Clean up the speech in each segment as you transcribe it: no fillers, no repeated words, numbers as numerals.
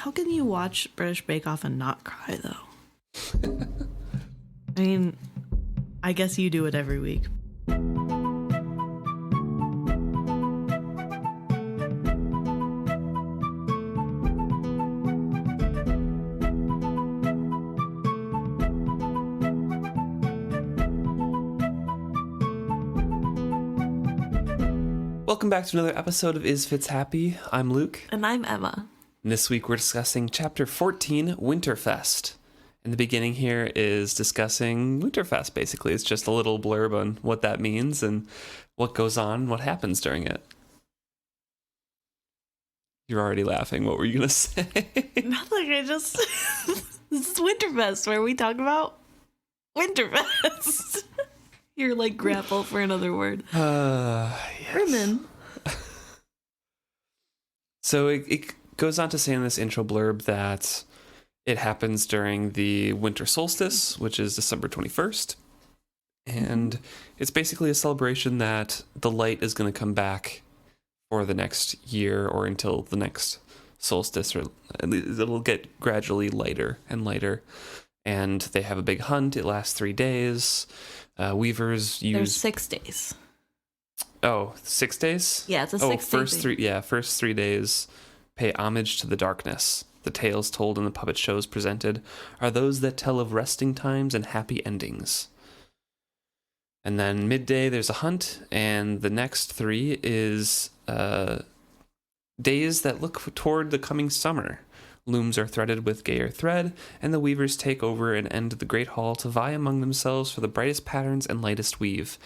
How can you watch British Bake Off and not cry, though? I mean, I guess you do it every week. Welcome back to another episode of Is Fitz Happy? I'm Luke. And I'm Emma. And this week we're discussing Chapter 14, Winterfest. And the beginning here is discussing Winterfest, basically. It's just a little blurb on what that means and what goes on, what happens during it. You're already laughing. What were you going to say? Nothing, This is Winterfest, where we talk about Winterfest. You're like grapple for another word. Yes. Ribbon. So it goes on to say in this intro blurb that it happens during the winter solstice, which is December 21st. And it's basically a celebration that the light is going to come back for the next year or until the next solstice, or it'll get gradually lighter and lighter. And they have a big hunt. It lasts 3 days. Weavers use... There's 6 days. Oh, 6 days? Yeah, it's a 6 day. First 3 days pay homage to the darkness. The tales told and the puppet shows presented are those that tell of resting times and happy endings. And then midday there's a hunt, and the next 3 is days that look toward the coming summer. Looms are threaded with gayer thread, and the weavers take over and end the great hall to vie among themselves for the brightest patterns and lightest weave.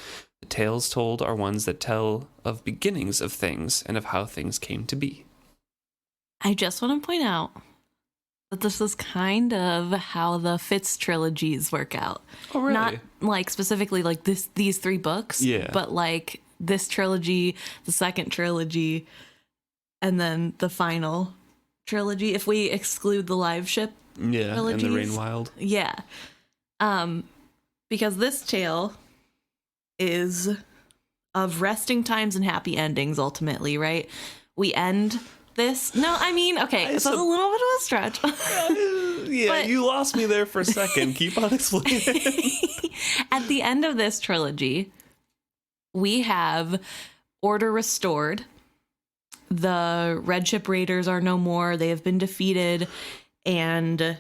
The tales told are ones that tell of beginnings of things and of how things came to be. I just want to point out that this is kind of how the Fitz trilogies work out. Oh, really? Not like specifically like these 3 books, but like this trilogy, the second trilogy, and then the final trilogy, if we exclude the live ship trilogies. And the Rain Wild. Yeah. Because this tale is of resting times and happy endings, ultimately, right? We end this. No, I mean, okay, it's a little bit of a stretch. But you lost me there for a second. Keep on explaining. At the end of this trilogy, we have order restored. The Red Ship Raiders are no more. They have been defeated, and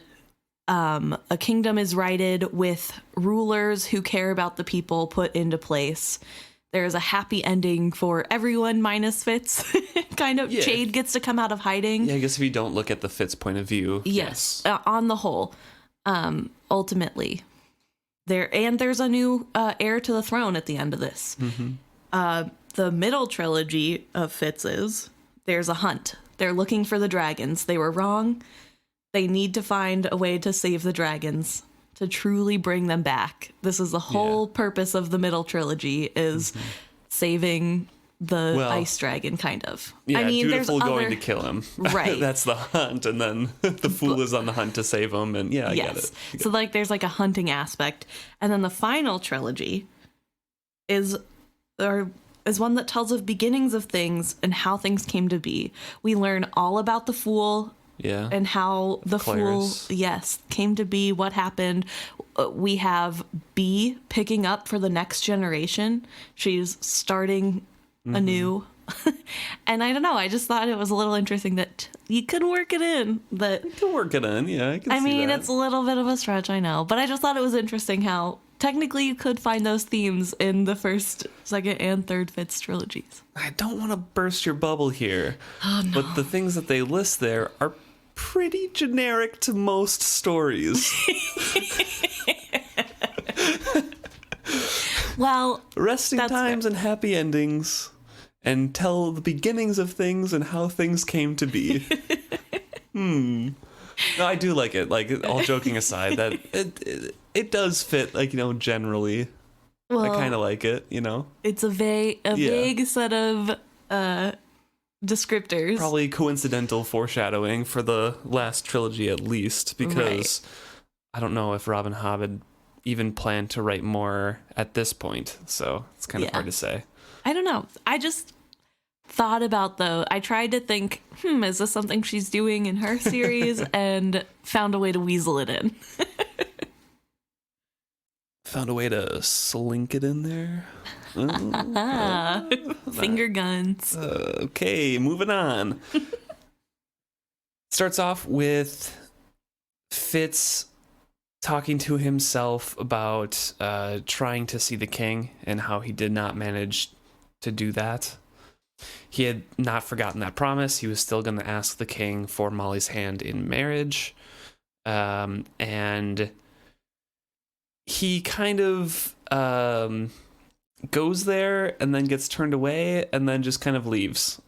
a kingdom is righted with rulers who care about the people put into place. There's a happy ending for everyone minus Fitz. Kind of. Yeah. Jade gets to come out of hiding. Yeah, I guess if you don't look at the Fitz point of view. Yes. On the whole, ultimately. There's a new heir to the throne at the end of this. Mm-hmm. The middle trilogy of Fitz's, there's a hunt. They're looking for the dragons. They were wrong. They need to find a way to save the dragons, to truly bring them back. This is the whole purpose of the middle trilogy, is saving the ice dragon, kind of. Yeah, I mean, Dutiful going to kill him. Right. That's the hunt, and then the fool is on the hunt to save him, and I get it. So like there's like a hunting aspect. And then the final trilogy is one that tells of beginnings of things and how things came to be. We learn all about the fool. Yeah. And how the Claire's. fool, came to be, what happened. We have Bee picking up for the next generation. She's starting anew. And I don't know, I just thought it was a little interesting that you could work it in. You can work it in, yeah. I mean, it's a little bit of a stretch, I know. But I just thought it was interesting how technically you could find those themes in the first, second, and third Fitz trilogies. I don't want to burst your bubble here. Oh, no. But the things that they list there are pretty generic to most stories. Well, resting times and happy endings, and tell the beginnings of things and how things came to be. No, I do like it. Like, all joking aside, that it does fit, like, generally. Well, I kind of like it, It's a vague set of descriptors. Probably coincidental foreshadowing for the last trilogy, at least, because I don't know if Robin Hobb had even planned to write more at this point, so it's kind of hard to say. I don't know. thought about, though. I tried to think, is this something she's doing in her series? And found a way to weasel it in. Found a way to slink it in there. Finger guns. Okay, moving on. Starts off with Fitz talking to himself about trying to see the king and how he did not manage to do that. He had not forgotten that promise. He was still going to ask the king for Molly's hand in marriage. And he kind of goes there and then gets turned away and then just kind of leaves.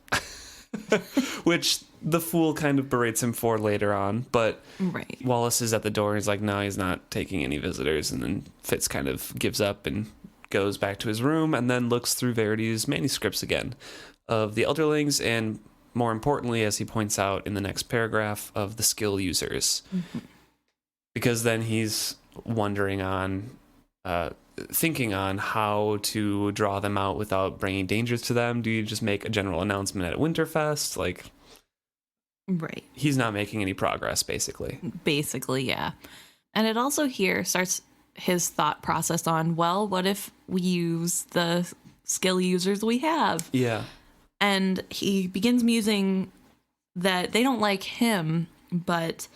Which the fool kind of berates him for later on. But right. Wallace is at the door. He's like, no, he's not taking any visitors. And then Fitz kind of gives up and goes back to his room and then looks through Verity's manuscripts again of the Elderlings and, more importantly, as he points out in the next paragraph, of the skill users. Mm-hmm. Because then he's wondering on, thinking on how to draw them out without bringing dangers to them. Do you just make a general announcement at Winterfest? Like, right. He's not making any progress, basically. Basically, yeah. And it also here starts his thought process on, well, what if we use the skill users we have? Yeah. And he begins musing that they don't like him, but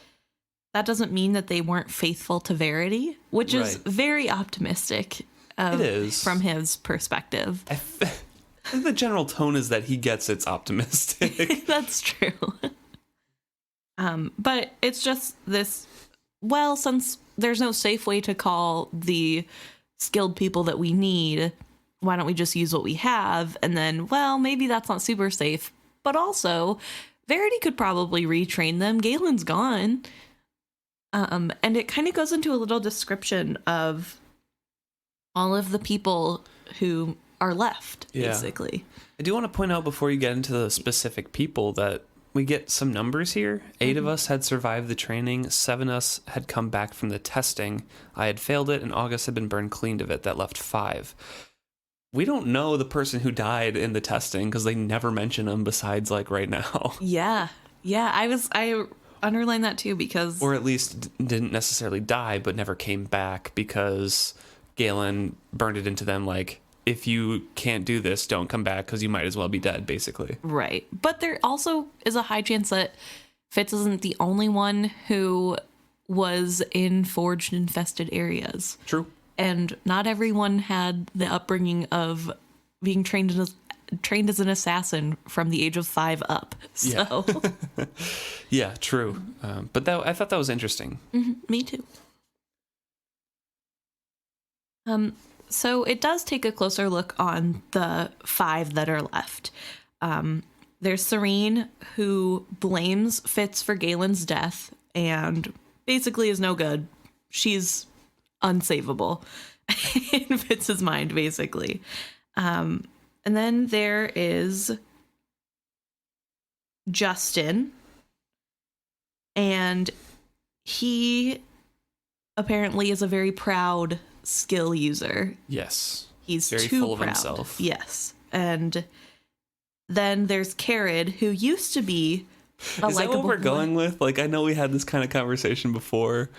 that doesn't mean that they weren't faithful to Verity, which is very optimistic. It is. From his perspective. I think the general tone is that he gets it's optimistic. That's true. But it's just this, well, since there's no safe way to call the skilled people that we need, why don't we just use what we have? And then, well, maybe that's not super safe. But also, Verity could probably retrain them. Galen's gone. And it kind of goes into a little description of all of the people who are left, basically. I do want to point out before you get into the specific people that we get some numbers here. 8 of us had survived the training. 7 of us had come back from the testing. I had failed it, and August had been burned clean of it. That left 5. We don't know the person who died in the testing because they never mention them besides, like, right now. Yeah. I underlined that too because... Or at least didn't necessarily die, but never came back because Galen burned it into them, like, if you can't do this, don't come back because you might as well be dead, basically. Right. But there also is a high chance that Fitz isn't the only one who was in forge-infested areas. True. And not everyone had the upbringing of being trained as an assassin from the age of 5 up. So. Yeah, yeah, true. But I thought that was interesting. Mm-hmm, me too. So it does take a closer look on the 5 that are left. There's Serene, who blames Fitz for Galen's death and basically is no good. She's unsavable in Fitz's mind, basically. And then there is Justin, and he apparently is a very proud skill user. Yes. He's very too full proud. of himself. Yes. And then there's Carrot, who used to be a Is that what we're going with? Like, I know we had this kind of conversation before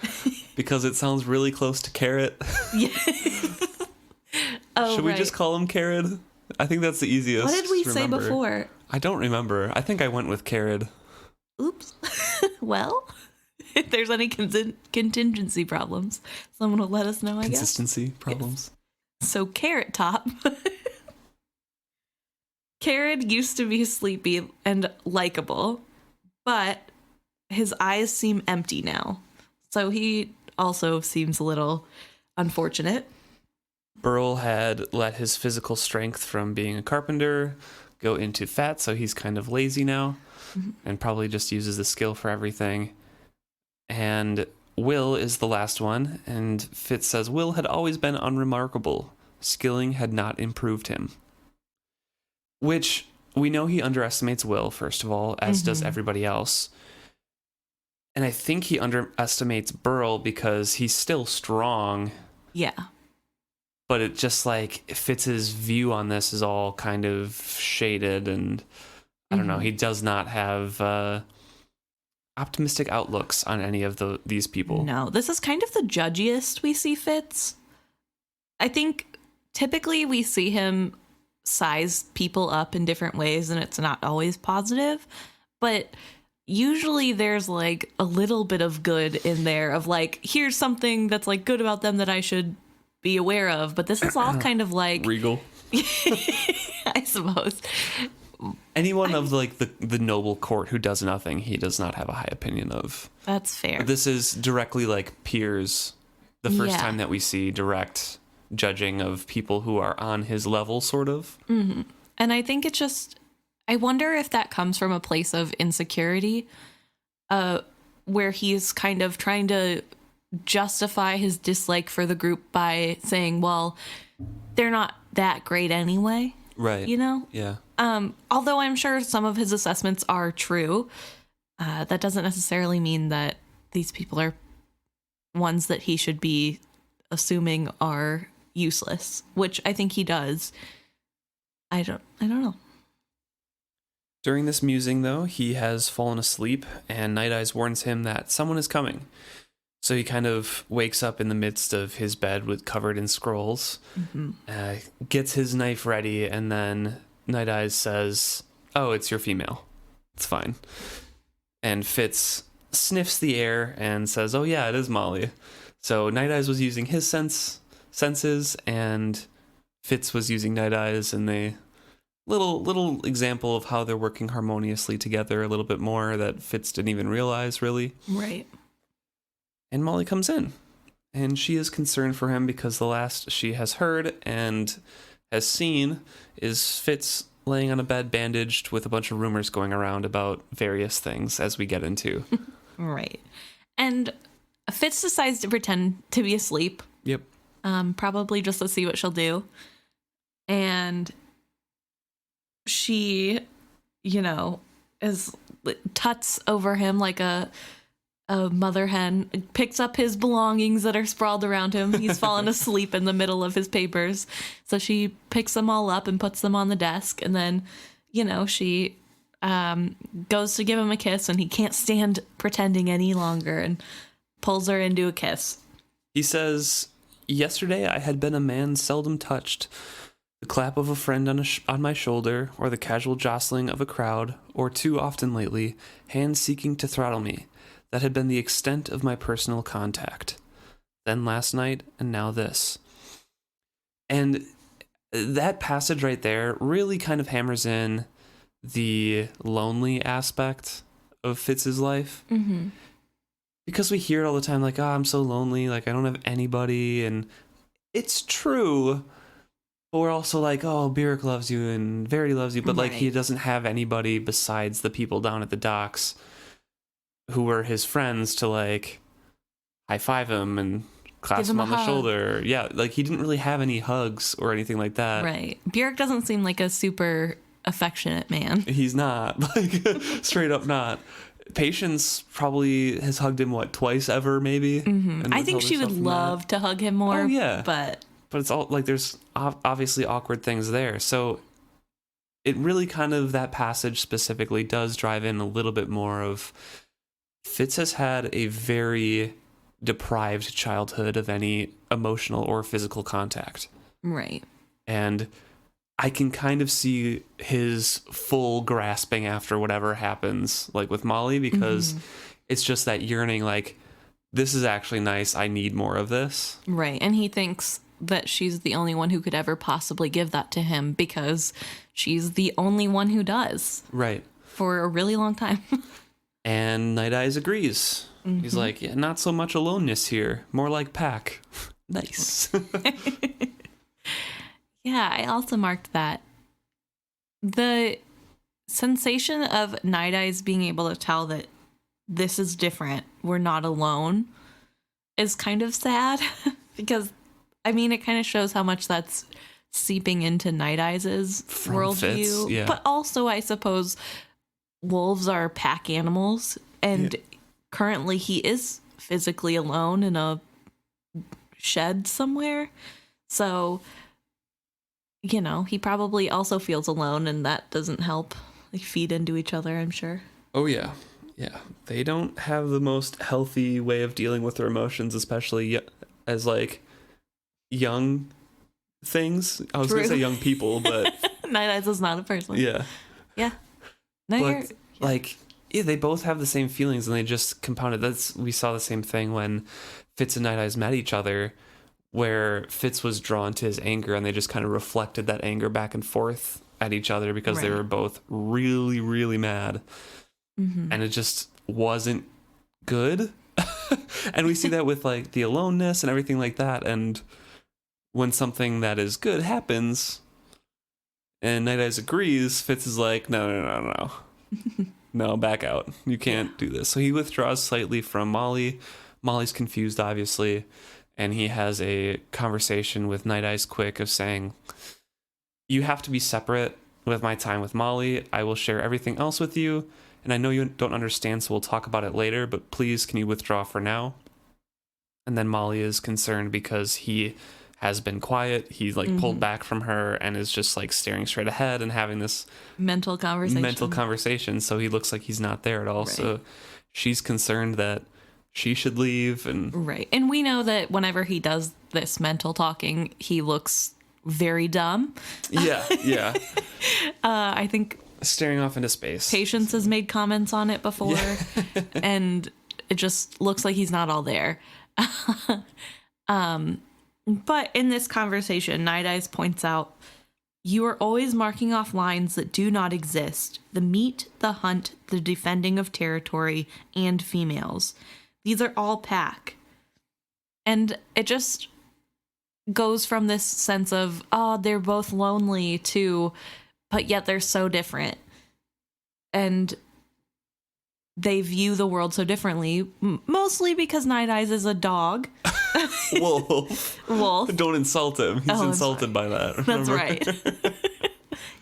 because it sounds really close to Carrot. Yeah. Oh, should we just call him Carrot? I think that's the easiest. What did we say before? I don't remember. I think I went with Carrot. Oops. Well, if there's any contingency problems, someone will let us know, I guess. Consistency problems. Yes. So Carrot Top. Carrot used to be sleepy and likable, but his eyes seem empty now. So he also seems a little unfortunate. Burl had let his physical strength from being a carpenter go into fat, so he's kind of lazy now and probably just uses the skill for everything. And Will is the last one, and Fitz says Will had always been unremarkable. Skilling had not improved him. Which, we know he underestimates Will, first of all, as does everybody else. And I think he underestimates Burl because he's still strong. Yeah. but it just like Fitz's view on this is all kind of shaded, and I don't know. He does not have optimistic outlooks on any of these people. No, this is kind of the judgiest we see Fitz. I think typically we see him size people up in different ways, and it's not always positive, but usually there's like a little bit of good in there of like, here's something that's like good about them that I should be aware of, but this is all kind of like regal. I suppose. Anyone of like the noble court who does nothing, he does not have a high opinion of. That's fair. This is directly like peers. The first time that we see direct judging of people who are on his level, sort of. Mm-hmm. And I think it's just, I wonder if that comes from a place of insecurity, where he's kind of trying to justify his dislike for the group by saying, well, they're not that great anyway. Right. You know? Yeah. Although I'm sure some of his assessments are true, that doesn't necessarily mean that these people are ones that he should be assuming are useless, which I think he does. I don't know. During this musing, though, he has fallen asleep, and Night Eyes warns him that someone is coming. So he kind of wakes up in the midst of his bed covered in scrolls, gets his knife ready, and then Night Eyes says, "Oh, it's your female. It's fine." And Fitz sniffs the air and says, "Oh yeah, it is Molly." So Night Eyes was using his senses, and Fitz was using Night Eyes, and they little example of how they're working harmoniously together a little bit more that Fitz didn't even realize, really. Right. And Molly comes in, and she is concerned for him because the last she has heard and has seen is Fitz laying on a bed bandaged with a bunch of rumors going around about various things as we get into. Right. And Fitz decides to pretend to be asleep. Yep. Probably just to see what she'll do. And she, is tuts over him like a mother hen, picks up his belongings that are sprawled around him. He's fallen asleep in the middle of his papers. So she picks them all up and puts them on the desk. And then, she goes to give him a kiss, and he can't stand pretending any longer and pulls her into a kiss. He says, "Yesterday I had been a man seldom touched. The clap of a friend on my shoulder, or the casual jostling of a crowd, or too often lately, hands seeking to throttle me. That had been the extent of my personal contact. Then last night, and now this." And that passage right there really kind of hammers in the lonely aspect of Fitz's life. Mm-hmm. Because we hear it all the time, like, "Oh, I'm so lonely, like, I don't have anybody," and it's true. But we're also like, "Oh, Burrich loves you, and Verity loves you," but like, he doesn't have anybody besides the people down at the docks who were his friends to like high five him and clasp him on the shoulder. Yeah, like he didn't really have any hugs or anything like that. Right. Burrich doesn't seem like a super affectionate man. He's not, like, straight up not. Patience probably has hugged him, twice ever, maybe? Mm-hmm. I think she would love to hug him more. Oh, yeah. But it's all, like, there's obviously awkward things there. So it really kind of, that passage specifically does drive in a little bit more of Fitz has had a very deprived childhood of any emotional or physical contact. Right. And I can kind of see his full grasping after whatever happens, like with Molly, because it's just that yearning, like, this is actually nice. I need more of this. Right. And he thinks that she's the only one who could ever possibly give that to him because she's the only one who does. Right. For a really long time. And Night Eyes agrees. He's like, "Yeah, not so much aloneness here. More like pack." Nice. Yeah, I also marked that. The sensation of Night Eyes being able to tell that this is different, we're not alone, is kind of sad. Because, I mean, it kind of shows how much that's seeping into Night Eyes' worldview. Yeah. But also, I suppose, wolves are pack animals, and currently he is physically alone in a shed somewhere. So, he probably also feels alone, and that doesn't help. They feed into each other, I'm sure. Oh, yeah. Yeah. They don't have the most healthy way of dealing with their emotions, especially as, like, young things. I was going to say young people, but... Night Eyes is not a person. Yeah. Yeah. No, but, like, yeah, they both have the same feelings, and they just compounded. We saw the same thing when Fitz and Night Eyes met each other, where Fitz was drawn to his anger, and they just kind of reflected that anger back and forth at each other because they were both really, really mad. Mm-hmm. And it just wasn't good. And we see that with, like, the aloneness and everything like that. And when something that is good happens and Night Eyes agrees, Fitz is like, no. No, back out. You can't do this. So he withdraws slightly from Molly. Molly's confused, obviously. And he has a conversation with Night Eyes quick of saying, you have to be separate with my time with Molly. I will share everything else with you. And I know you don't understand, so we'll talk about it later. But please, can you withdraw for now? And then Molly is concerned because he has been quiet. He's like pulled back from her and is just like staring straight ahead and having this mental conversation. So he looks like he's not there at all. Right. So she's concerned that she should leave. And we know that whenever he does this mental talking, he looks very dumb. Yeah. I think staring off into space. Patience has made comments on it before. Yeah. And it just looks like he's not all there. But in this conversation, Night Eyes points out, you are always marking off lines that do not exist. The meat, the hunt, the defending of territory, and females. These are all pack. And it just goes from this sense of, they're both lonely too, but yet they're so different. And they view the world so differently, mostly because Night Eyes is a dog. Wolf. Don't insult him. He's insulted by that. That's right.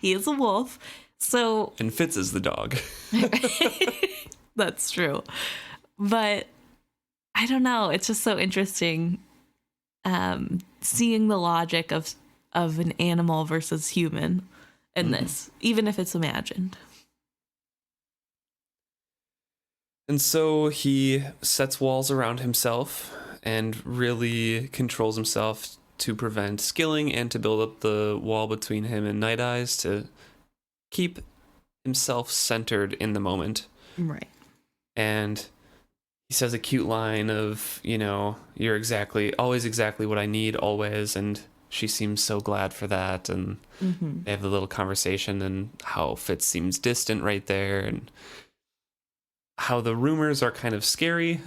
He is a wolf. So and Fitz is the dog. That's true. But I don't know. It's just so interesting seeing the logic of an animal versus human in this, even if it's imagined. And so he sets walls around himself and really controls himself to prevent skilling and to build up the wall between him and Night Eyes to keep himself centered in the moment. Right. And he says a cute line of, you're always exactly what I need, always. And she seems so glad for that. And they have the little conversation and how Fitz seems distant right there. And how the rumors are kind of scary.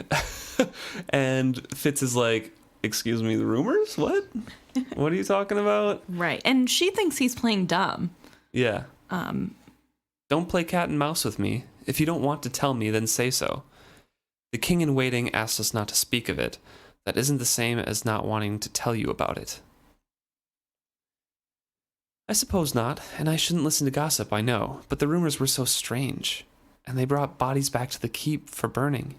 And Fitz is like, excuse me, the rumors? What? What are you talking about? Right. And she thinks he's playing dumb. Yeah. Don't play cat and mouse with me. If you don't want to tell me, then say so. The king in waiting asked us not to speak of it. That isn't the same as not wanting to tell you about it. I suppose not, and I shouldn't listen to gossip, I know, but the rumors were so strange. And they brought bodies back to the keep for burning.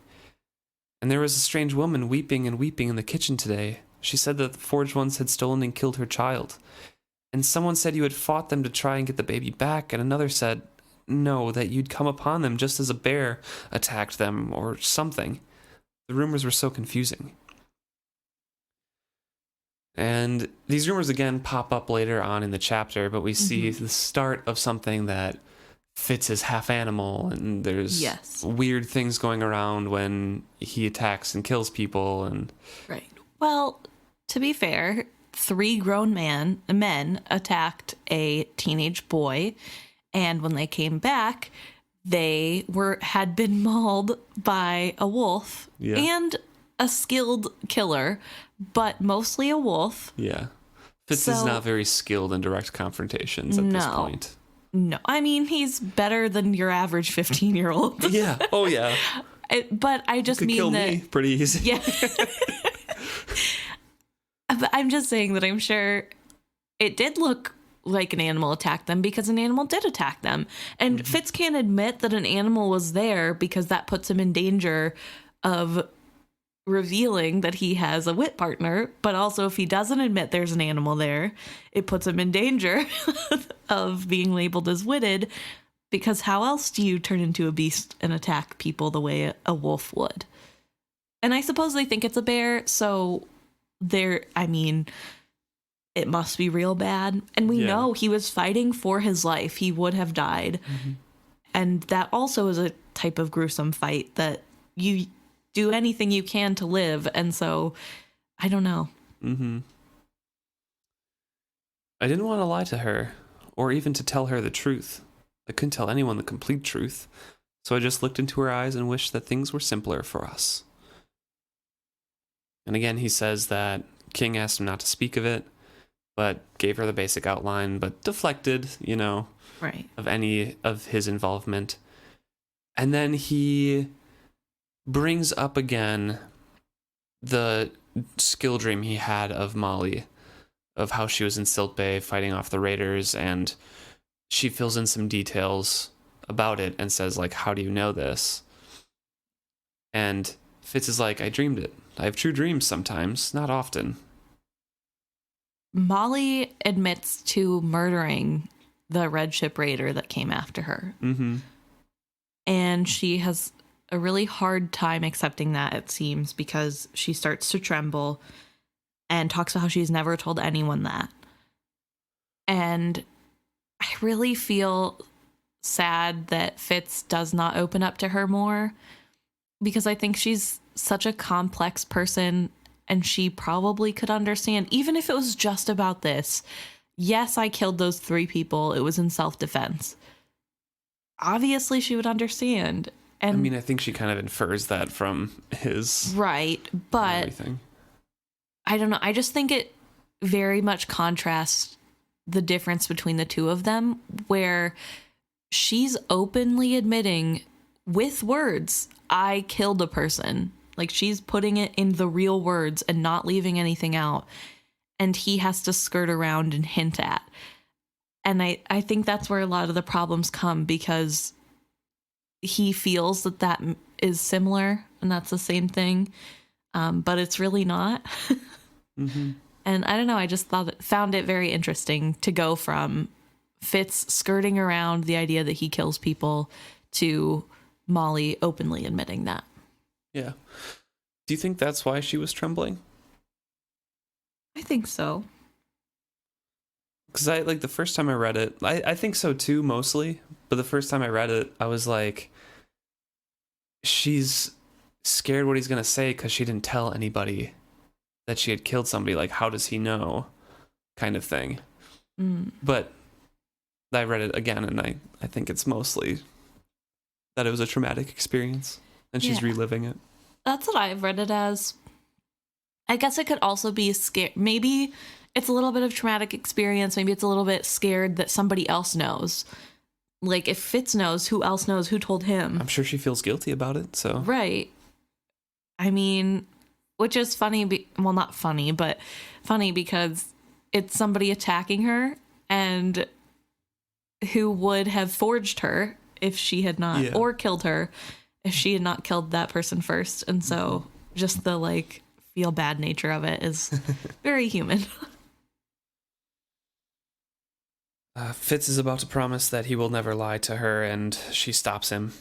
And there was a strange woman weeping and weeping in the kitchen today. She said that the forged ones had stolen and killed her child. And someone said you had fought them to try and get the baby back, and another said, no, that you'd come upon them just as a bear attacked them, or something. The rumors were so confusing. And these rumors again pop up later on in the chapter, but we see the start of something that Fitz is half animal, and there's weird things going around when he attacks and kills people. And right. Well, to be fair, 3 grown men attacked a teenage boy, and when they came back, they had been mauled by a wolf and a skilled killer, but mostly a wolf. Yeah. Fitz is not very skilled in direct confrontations at this point. No, I mean, he's better than your average 15-year-old. Yeah. Oh, yeah. But I just mean kill that... me pretty easy. Yeah. But I'm just saying that I'm sure it did look like an animal attacked them because an animal did attack them. And Fitz can't admit that an animal was there because that puts him in danger of revealing that he has a wit partner, but also if he doesn't admit there's an animal there, it puts him in danger of being labeled as witted, because how else do you turn into a beast and attack people the way a wolf would? And I suppose they think it's a bear, so it must be real bad. And we know he was fighting for his life. He would have died. Mm-hmm. And that also is a type of gruesome fight that you do anything you can to live. And so, I don't know. Mm-hmm. I didn't want to lie to her, or even to tell her the truth. I couldn't tell anyone the complete truth. So I just looked into her eyes and wished that things were simpler for us. And again, he says that King asked him not to speak of it, but gave her the basic outline, but deflected, right, of any of his involvement. And then he brings up again the skill dream he had of Molly, of how she was in Silt Bay fighting off the raiders, and she fills in some details about it and says, like, how do you know this? And Fitz is like, I dreamed it. I have true dreams sometimes, not often. Molly admits to murdering the Red Ship Raider that came after her. Mm-hmm. And she has a really hard time accepting that, it seems, because she starts to tremble and talks about how she's never told anyone that. And I really feel sad that Fitz does not open up to her more, because I think she's such a complex person and she probably could understand, even if it was just about this. Yes, I killed those 3 people. It was in self-defense. Obviously, she would understand. And I think she kind of infers that from his... Right, but... everything. I don't know. I just think it very much contrasts the difference between the two of them, where she's openly admitting with words, I killed a person. Like, she's putting it in the real words and not leaving anything out. And he has to skirt around and hint at. And I think that's where a lot of the problems come, because he feels that is similar and that's the same thing. But it's really not. Mm-hmm. And I don't know, I just found it very interesting to go from Fitz skirting around the idea that he kills people to Molly openly admitting that. Yeah. Do you think that's why she was trembling? I think so. Because the first time I read it, I think so too, mostly. But the first time I read it, I was like, she's scared what he's going to say because she didn't tell anybody that she had killed somebody. Like, how does he know? Kind of thing. Mm. But I read it again, and I think it's mostly that it was a traumatic experience, and she's reliving it. That's what I've read it as. I guess it could also be scared. Maybe it's a little bit of traumatic experience. Maybe it's a little bit scared that somebody else knows. Like, if Fitz knows, who else knows? Who told him? I'm sure she feels guilty about it, so... Right. I mean, which is funny. Well, not funny, but funny because it's somebody attacking her and who would have forged her if she had not, or killed her if she had not killed that person first. And so just the, feel bad nature of it is very human. Fitz is about to promise that he will never lie to her, and she stops him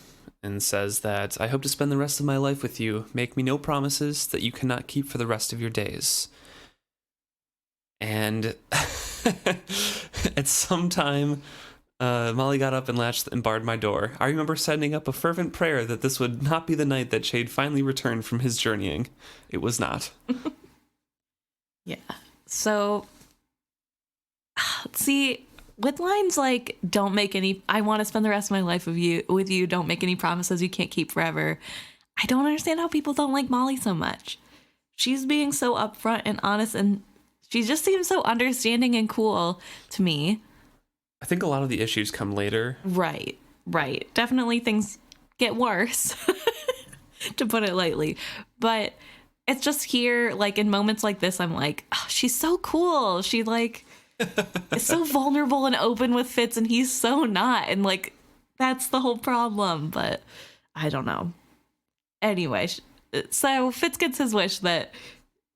and says that, I hope to spend the rest of my life with you. Make me no promises that you cannot keep for the rest of your days. And at some time, Molly got up and latched and barred my door. I remember sending up a fervent prayer that this would not be the night that Shade finally returned from his journeying. It was not. Yeah. So, see, with lines like, don't make any, I want to spend the rest of my life with you, don't make any promises you can't keep forever. I don't understand how people don't like Molly so much. She's being so upfront and honest, and she just seems so understanding and cool to me. I think a lot of the issues come later. Right. Definitely things get worse, to put it lightly. But it's just here, in moments like this, I'm like, oh, she's so cool. She, is so vulnerable and open with Fitz, and he's so not. And, that's the whole problem. But I don't know. Anyway, So Fitz gets his wish that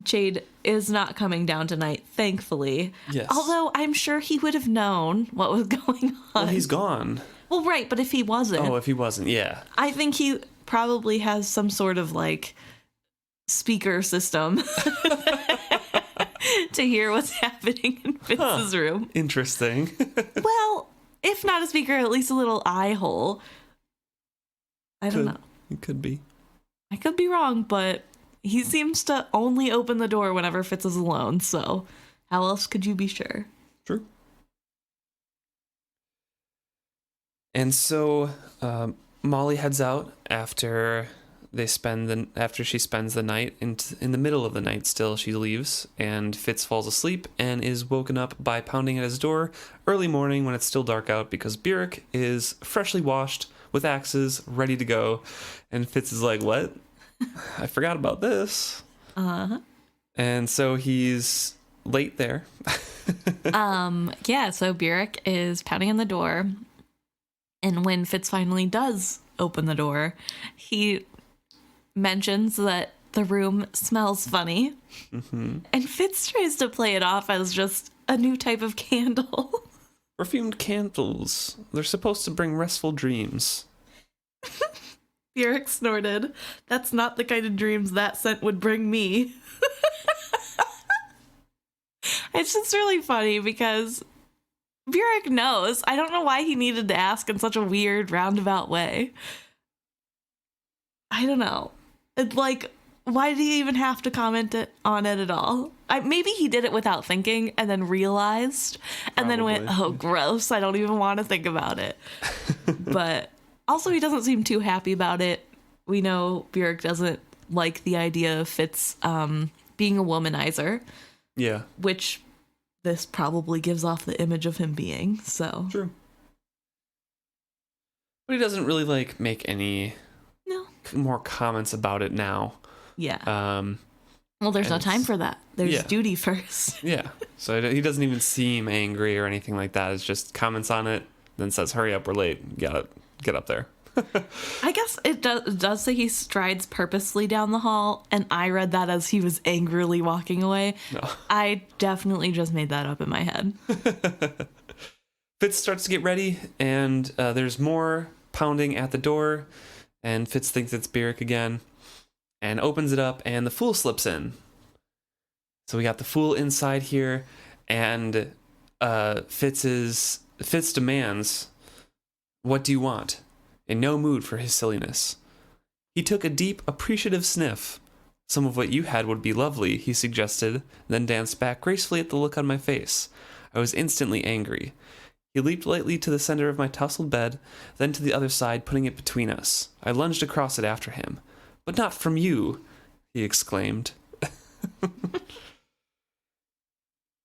Jade is not coming down tonight, thankfully. Yes. Although I'm sure he would have known what was going on. Well, he's gone. Well, right, but if he wasn't... Oh, if he wasn't, yeah. I think he probably has some sort of, like, speaker system to hear what's happening in Fitz's room. Interesting. Well, if not a speaker, at least a little eye hole. I don't know. It could be. I could be wrong, but he seems to only open the door whenever Fitz is alone, so how else could you be sure? True. And so Molly heads out after she spends the night. In the middle of the night still, she leaves, and Fitz falls asleep and is woken up by pounding at his door early morning when it's still dark out because Burrich is freshly washed with axes, ready to go. And Fitz is like, what? I forgot about this. Uh-huh. And so he's late there. Yeah, so Burrich is pounding on the door. And when Fitz finally does open the door, he mentions that the room smells funny. Mm-hmm. And Fitz tries to play it off as just a new type of candle. Perfumed candles. They're supposed to bring restful dreams. Burrich snorted. That's not the kind of dreams that scent would bring me. It's just really funny because Burrich knows. I don't know why he needed to ask in such a weird, roundabout way. I don't know. It's like, why did he even have to comment on it at all? Maybe he did it without thinking and then realized and then went, oh, gross. I don't even want to think about it. But also, he doesn't seem too happy about it. We know Burrich doesn't like the idea of Fitz being a womanizer. Yeah. Which this probably gives off the image of him being, so. True. But he doesn't really, like, make any more comments about it now. Yeah. Well, there's no time for that. There's duty first. Yeah. So he doesn't even seem angry or anything like that. It's just comments on it, then says, hurry up, we're late. Get up there. I guess it does say he strides purposely down the hall, and I read that as he was angrily walking away. No. I definitely just made that up in my head. Fitz starts to get ready, and there's more pounding at the door, and Fitz thinks it's Burrich again, and opens it up, and the fool slips in. So we got the fool inside here, and Fitz demands, "What do you want?" In no mood for his silliness. He took a deep, appreciative sniff. "Some of what you had would be lovely," he suggested, then danced back gracefully at the look on my face. I was instantly angry. He leaped lightly to the center of my tousled bed, then to the other side, putting it between us. I lunged across it after him. "But not from you," he exclaimed.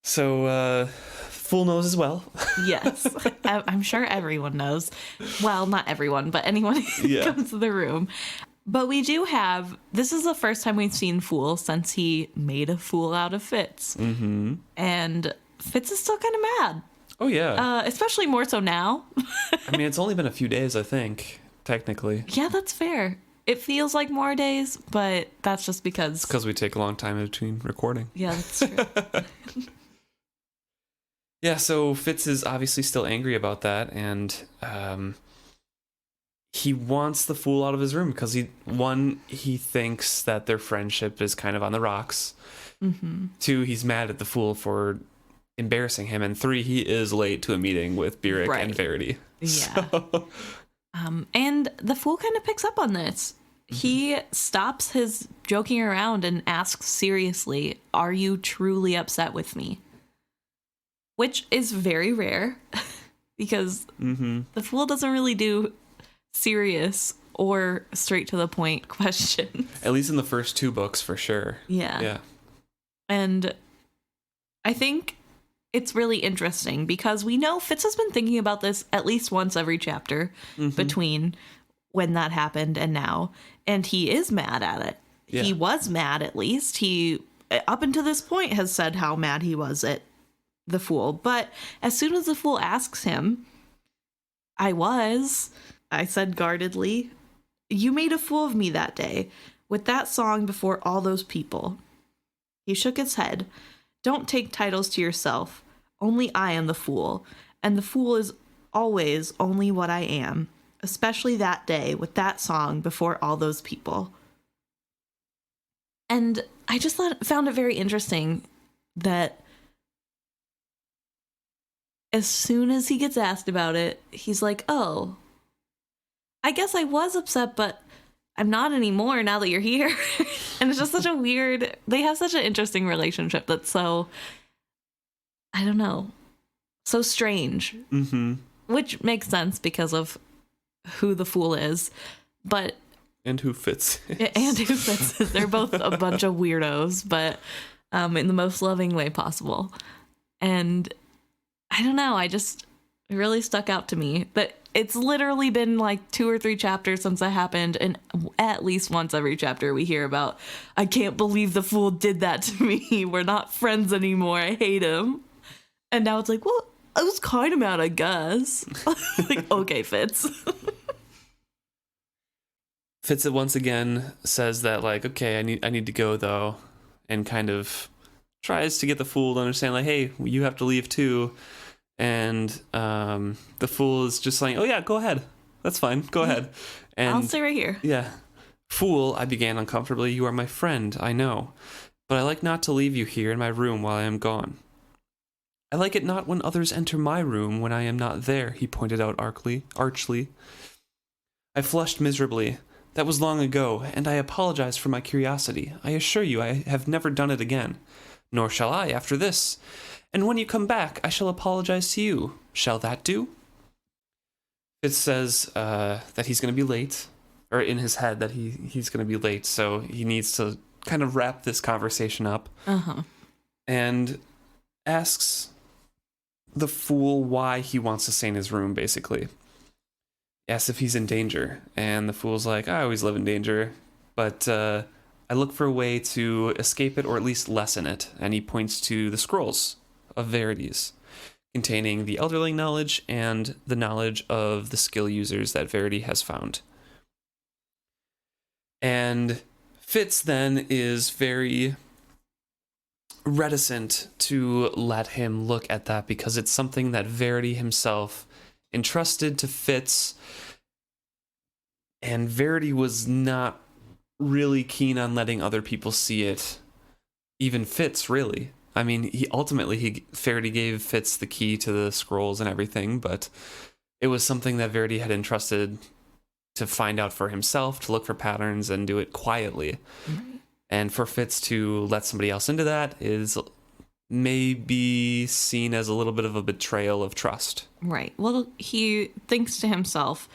So, fool knows as well. Yes, I'm sure everyone knows. Well, not everyone, but anyone who comes to the room. But we do have, this is the first time we've seen Fool since he made a fool out of Fitz. Mm-hmm. And Fitz is still kind of mad. Oh, yeah. Especially more so now. I mean, it's only been a few days, I think, technically. Yeah, that's fair. It feels like more days, but that's just because... It's because we take a long time in between recording. Yeah, that's true. Yeah, so Fitz is obviously still angry about that, and he wants the fool out of his room because he thinks that their friendship is kind of on the rocks. Mm-hmm. 2, he's mad at the fool for embarrassing him, and 3, he is late to a meeting with Burrich and Verity. Yeah. So. And the fool kind of picks up on this. Mm-hmm. He stops his joking around and asks seriously, "Are you truly upset with me?" Which is very rare because the fool doesn't really do serious or straight to the point questions. At least in the first 2 books, for sure. Yeah. And I think it's really interesting because we know Fitz has been thinking about this at least once every chapter between when that happened and now. And he is mad at it. Yeah. He was mad, at least. He, up until this point, has said how mad he was at the fool. But as soon as the fool asks him, I said guardedly, "You made a fool of me that day. with that song before all those people. He shook his head. Don't take titles to yourself. Only I am the fool, and the fool is always only what I am, especially that day with that song before all those people. And I just found it very interesting that as soon as he gets asked about it, he's like, oh, I guess I was upset, but I'm not anymore now that you're here. And it's just such a weird, they have such an interesting relationship that's so, I don't know, so strange. Mm-hmm. Which makes sense because of who the fool is, but... And who Fitz is. And who Fitz is. They're both a bunch of weirdos, but in the most loving way possible. And I don't know, it really stuck out to me that it's literally been like 2 or 3 chapters since that happened, and at least once every chapter we hear about, I can't believe the fool did that to me. We're not friends anymore. I hate him. And now it's like, well, I was kind of mad, I guess. Like, okay, Fitz. Fitz once again says that, like, okay, I need to go though, and kind of tries to get the fool to understand, like, hey, you have to leave too. And the fool is just like, oh yeah, go ahead. That's fine. Go ahead. And I'll stay right here. Yeah. Fool, I began uncomfortably. You are my friend, I know. But I like not to leave you here in my room while I am gone. I like it not when others enter my room when I am not there, he pointed out archly. I flushed miserably. That was long ago, and I apologize for my curiosity. I assure you I have never done it again. Nor shall I after this. And when you come back, I shall apologize to you. Shall that do? It says that he's going to be late, or in his head that he's going to be late, so he needs to kind of wrap this conversation up. Uh-huh. And asks the fool why he wants to stay in his room, basically. Asks if he's in danger, and the fool's like, I always live in danger, but I look for a way to escape it or at least lessen it. And he points to the scrolls of Verities, containing the Elderling knowledge and the knowledge of the skill users that Verity has found. And Fitz then is very reticent to let him look at that because it's something that Verity himself entrusted to Fitz, and Verity was not really keen on letting other people see it. Even Fitz, really. I mean, Verity gave Fitz the key to the scrolls and everything, but it was something that Verity had entrusted to find out for himself, to look for patterns and do it quietly. Mm-hmm. And for Fitz to let somebody else into that is maybe seen as a little bit of a betrayal of trust. Right. Well, he thinks to himself,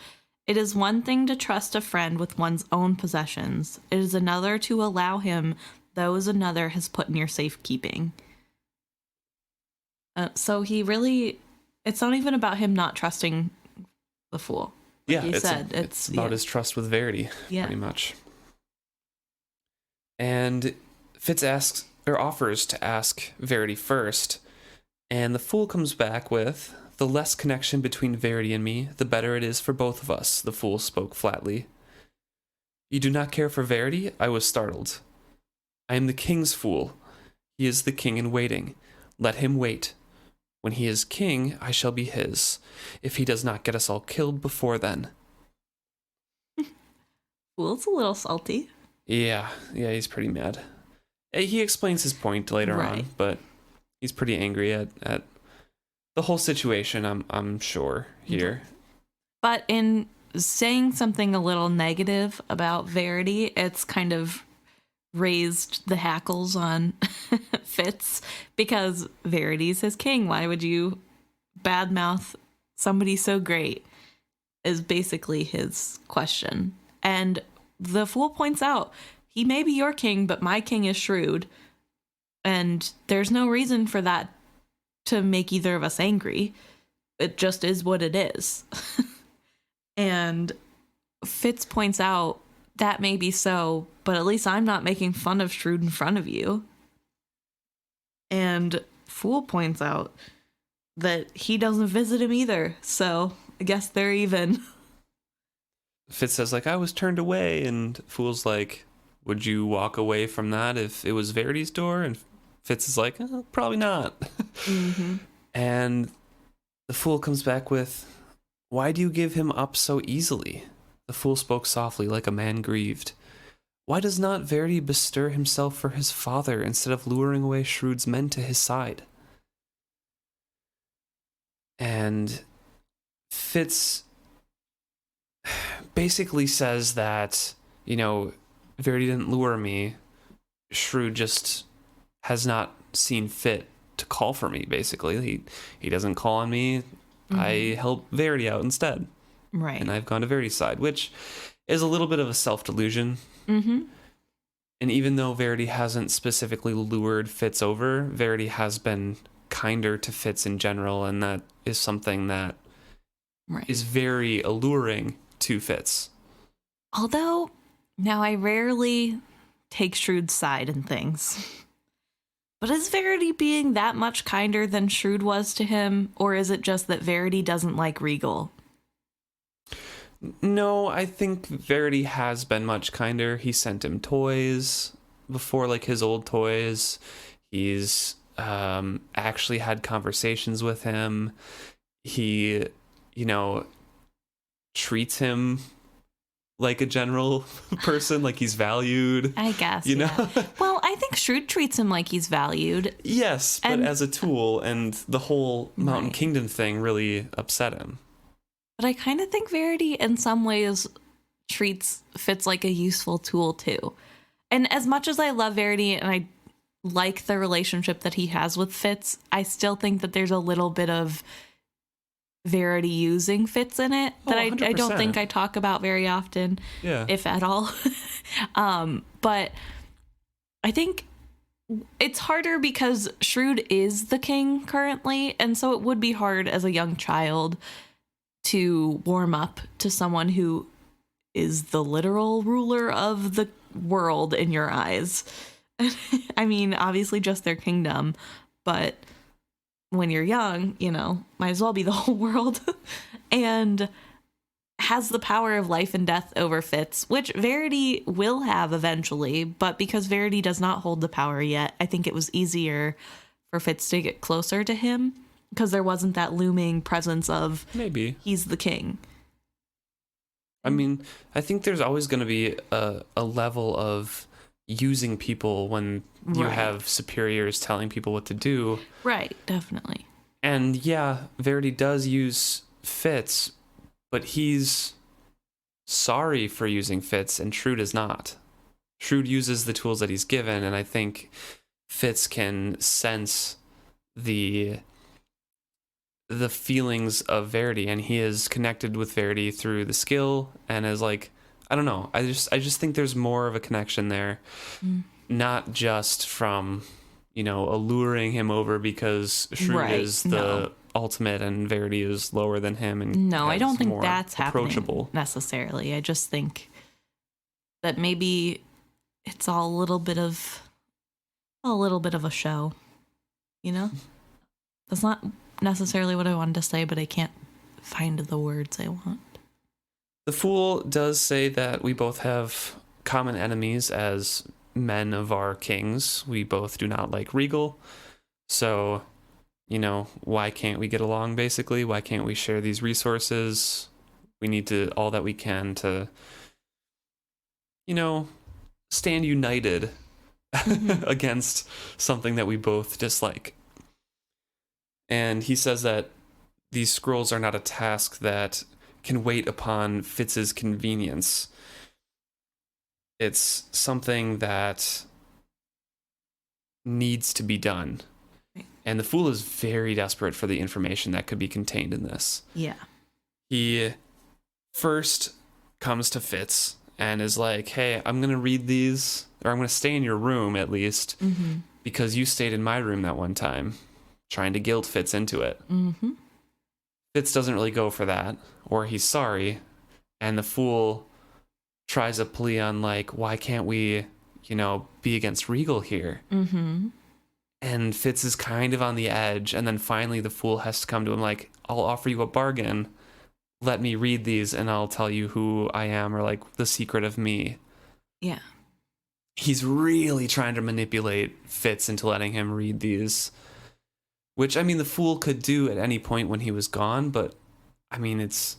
it is one thing to trust a friend with one's own possessions. It is another to allow him those another has put in your safekeeping. So he really, it's not even about him not trusting the fool. Like it's about his trust with Verity, pretty much. And Fitz offers to ask Verity first, and the fool comes back with, the less connection between Verity and me, the better it is for both of us, the fool spoke flatly. You do not care for Verity? I was startled. I am the king's fool. He is the king in waiting. Let him wait. When he is king, I shall be his, if he does not get us all killed before then. Fool's a little salty. Yeah, he's pretty mad. He explains his point later on, but he's pretty angry at the whole situation, I'm sure, here. But in saying something a little negative about Verity, it's kind of raised the hackles on Fitz, because Verity's his king. Why would you badmouth somebody so great, is basically his question. And the fool points out, he may be your king, but my king is Shrewd. And there's no reason for that to make either of us angry. It just is what it is. And Fitz points out, that may be so, but at least I'm not making fun of Shrewd in front of you. And Fool points out that he doesn't visit him either, so I guess they're even. Fitz says, like, I was turned away, and Fool's like, Would you walk away from that if it was Verity's door? And Fitz is like, probably not. Mm-hmm. And the fool comes back with, why do you give him up so easily? The fool spoke softly like a man grieved. Why does not Verity bestir himself for his father instead of luring away Shrewd's men to his side? And Fitz basically says that, Verity didn't lure me. Shrewd just has not seen fit to call for me, basically. He doesn't call on me. Mm-hmm. I help Verity out instead. Right. And I've gone to Verity's side, which is a little bit of a self-delusion. Mm-hmm. And even though Verity hasn't specifically lured Fitz over, Verity has been kinder to Fitz in general, and that is something that is very alluring to Fitz. Although, now I rarely take Shrewd's side in things. But is Verity being that much kinder than Shrewd was to him, or is it just that Verity doesn't like Regal? No, I think Verity has been much kinder. He sent him toys before, like his old toys. He's actually had conversations with him. He, treats him like a general person, like he's valued. I guess, yeah. Well, I think Shrewd treats him like he's valued. Yes, but as a tool, and the whole Mountain Kingdom thing really upset him. But I kind of think Verity, in some ways, treats Fitz like a useful tool, too. And as much as I love Verity and I like the relationship that he has with Fitz, I still think that there's a little bit of Verity using Fitz in it that I don't think I talk about very often, if at all. But I think it's harder because Shrewd is the king currently, and so it would be hard as a young child to warm up to someone who is the literal ruler of the world in your eyes. I mean, obviously just their kingdom, but when you're young, might as well be the whole world. And has the power of life and death over Fitz, which Verity will have eventually, but because Verity does not hold the power yet, I think it was easier for Fitz to get closer to him because there wasn't that looming presence of maybe he's the king. I mean, I think there's always going to be a level of using people when you have superiors telling people what to do. Right, definitely. And yeah, Verity does use Fitz, but he's sorry for using Fitz, and Shrewd is not. Shrewd uses the tools that he's given, and I think Fitz can sense the feelings of Verity, and he is connected with Verity through the skill, and is like, I don't know, I just think there's more of a connection there, not just from alluring him over because Shrewd is the ultimate and Verity is lower than him, and I don't think that's approachable happening necessarily. I just think that maybe it's all a little bit of a show, That's not necessarily what I wanted to say, but I can't find the words I want. The Fool does say that we both have common enemies as men of our kings. We both do not like Regal. So, why can't we get along, basically? Why can't we share these resources? We need to, all that we can to, stand united against something that we both dislike. And he says that these scrolls are not a task that can wait upon Fitz's convenience. It's something that needs to be done. And the Fool is very desperate for the information that could be contained in this. Yeah. He first comes to Fitz and is like, hey, I'm going to read these, or I'm going to stay in your room at least, because you stayed in my room that one time, trying to guilt Fitz into it. Fitz doesn't really go for that, or he's sorry, and the Fool tries a plea on, like, why can't we, be against Regal here? And Fitz is kind of on the edge, and then finally the Fool has to come to him like, I'll offer you a bargain. Let me read these, and I'll tell you who I am, or, like, the secret of me. Yeah. he's really trying to manipulate Fitz into letting him read these, which, I mean, the Fool could do at any point when he was gone, but, I mean, it's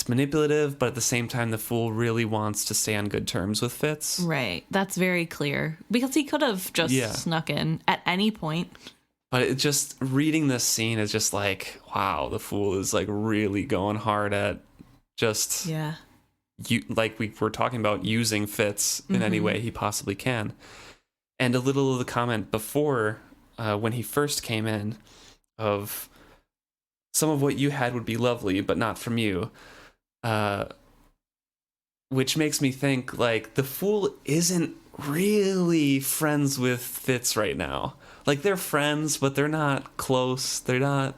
manipulative, but at the same time, the Fool really wants to stay on good terms with Fitz. Right. That's very clear. Because he could have just snuck in at any point. But it just, reading this scene is just like, wow, the Fool is like really going hard at just, like we were talking about, using Fitz in any way he possibly can. And a little of the comment before, when he first came in, of some of what you had would be lovely, but not from you. Which makes me think, like, the Fool isn't really friends with Fitz right now. Like, they're friends, but they're not close. They don't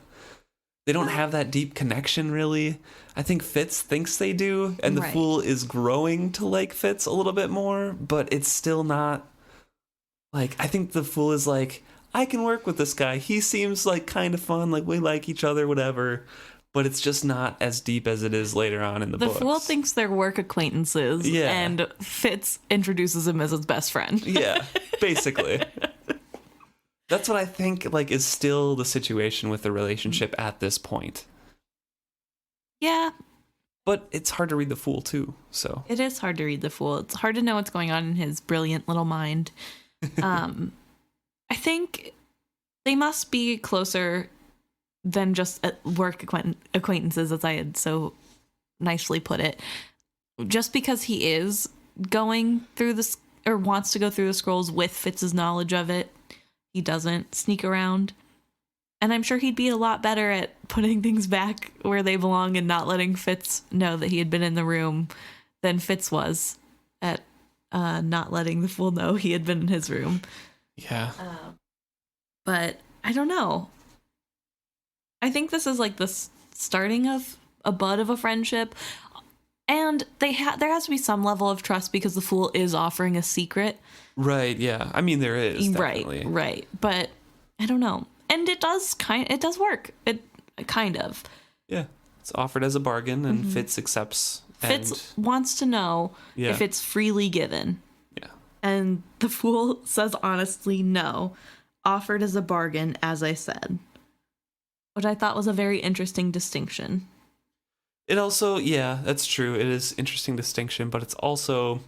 have that deep connection, really. I think Fitz thinks they do, and the Fool is growing to like Fitz a little bit more, but it's still not, like, I think the Fool is like, I can work with this guy. He seems like kind of fun, like we like each other, whatever. But it's just not as deep as it is later on in the books. The Fool thinks they're work acquaintances, and Fitz introduces him as his best friend. Yeah, basically. That's what I think, like, is still the situation with the relationship at this point. Yeah. But it's hard to read the Fool, too, so. It is hard to read the Fool. It's hard to know what's going on in his brilliant little mind. I think they must be closer than just work acquaintances, as I had so nicely put it. Just because he is going through this, or wants to go through the scrolls with Fitz's knowledge of it, he doesn't sneak around. And I'm sure he'd be a lot better at putting things back where they belong and not letting Fitz know that he had been in the room than Fitz was at not letting the Fool know he had been in his room. Yeah. But I don't know. I think this is like the starting of a bud of a friendship. And there has to be some level of trust because the Fool is offering a secret. Right, yeah. I mean, there is, definitely. Right. But I don't know. And it does work. It kind of. Yeah. It's offered as a bargain, and Fitz accepts. Fitz wants to know if it's freely given. Yeah. And the Fool says honestly, no. Offered as a bargain, as I said. Which I thought was a very interesting distinction. It also, yeah, that's true. It is interesting distinction, but it's also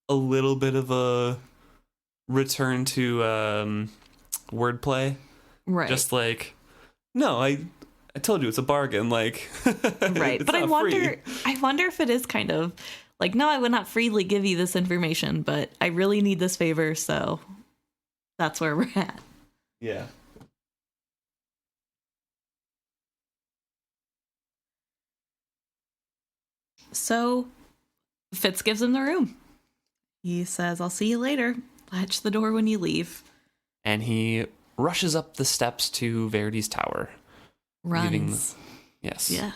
a little bit of a return to wordplay. Right. Just like, no, I told you it's a bargain. Like, right. But I wonder if it is kind of like, no, I would not freely give you this information, but I really need this favor, so that's where we're at. Yeah. So Fitz gives him the room. He says, I'll see you later. Latch the door when you leave. And he rushes up the steps to Verity's tower. Runs. Yes. Yeah.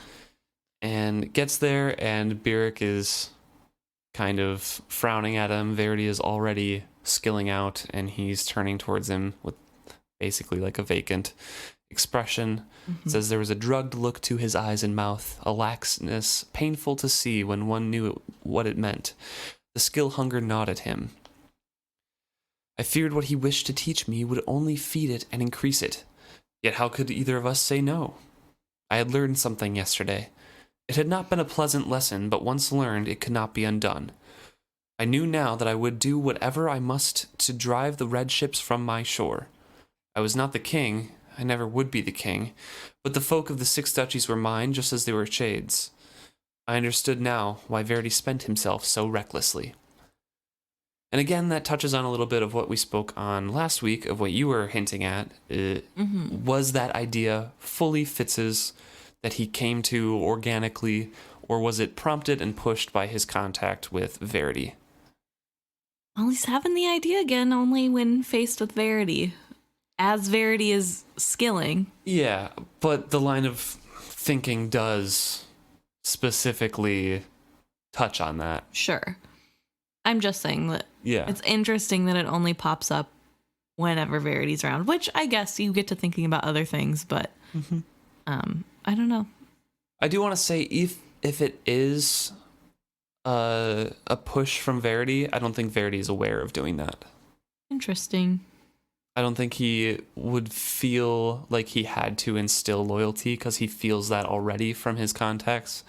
And gets there, and Burrich is kind of frowning at him. Verity is already skilling out, and he's turning towards him with basically like a vacant expression. Says there was a drugged look to his eyes and mouth, a laxness painful to see when one knew what it meant. The skill hunger gnawed at him. I feared what he wished to teach me would only feed it and increase it. Yet how could either of us say no? I had learned something yesterday. It had not been a pleasant lesson, but once learned, it could not be undone. I knew now that I would do whatever I must to drive the red ships from my shore. I was not the king, I never would be the king, but the folk of the six duchies were mine just as they were shades. I understood now why Verity spent himself so recklessly. And again, that touches on a little bit of what we spoke on last week, of what you were hinting at. Was that idea fully Fitz's, that he came to organically, or was it prompted and pushed by his contact with Verity? Well, he's having the idea again only when faced with Verity. As Verity is skilling. Yeah, but the line of thinking does specifically touch on that. Sure. I'm just saying that yeah, it's interesting that it only pops up whenever Verity's around, which I guess you get to thinking about other things, but I don't know. I do want to say if it is a push from Verity. I don't think Verity is aware of doing that. Interesting. I don't think he would feel like he had to instill loyalty because he feels that already from his contacts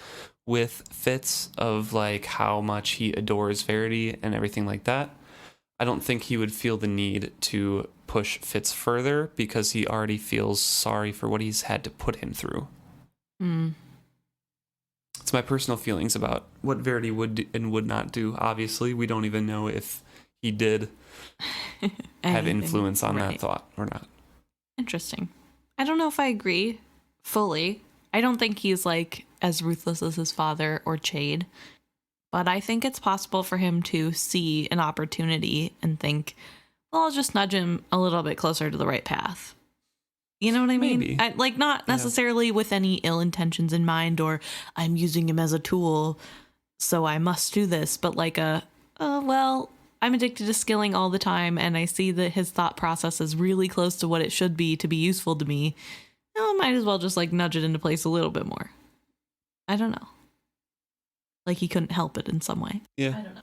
with Fitz of like how much he adores Verity and everything like that. I don't think he would feel the need to push Fitz further because he already feels sorry for what he's had to put him through. It's my personal feelings about what Verity would and would not do. Obviously, we don't even know if he did have influence on that thought or not. Interesting. I don't know if I agree fully. I don't think he's like as ruthless as his father or Chade, but I think it's possible for him to see an opportunity and think, well, I'll just nudge him a little bit closer to the right path. You know what I mean? Maybe. Not necessarily with any ill intentions in mind, or I'm using him as a tool, so I must do this, but like well, I'm addicted to skilling all the time, and I see that his thought process is really close to what it should be to be useful to me. I might as well just like nudge it into place a little bit more. I don't know. Like he couldn't help it in some way. Yeah. I don't know.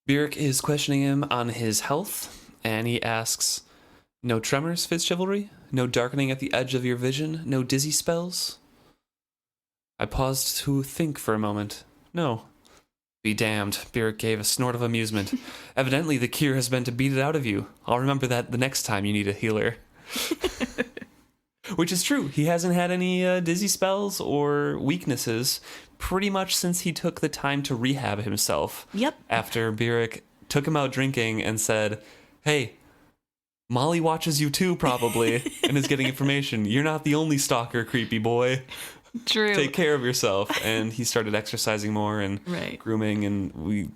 Burrich is questioning him on his health, and he asks, no tremors, Fitzchivalry? No darkening at the edge of your vision? No dizzy spells? I paused to think for a moment. No. Be damned, Burrich gave a snort of amusement. Evidently the cure has been to beat it out of you. I'll remember that the next time you need a healer. Which is true. He hasn't had any dizzy spells or weaknesses pretty much since he took the time to rehab himself. Yep. After Burrich took him out drinking and said, hey, Molly watches you too, probably, and is getting information. You're not the only stalker, creepy boy. True. Take care of yourself. And he started exercising more and grooming, and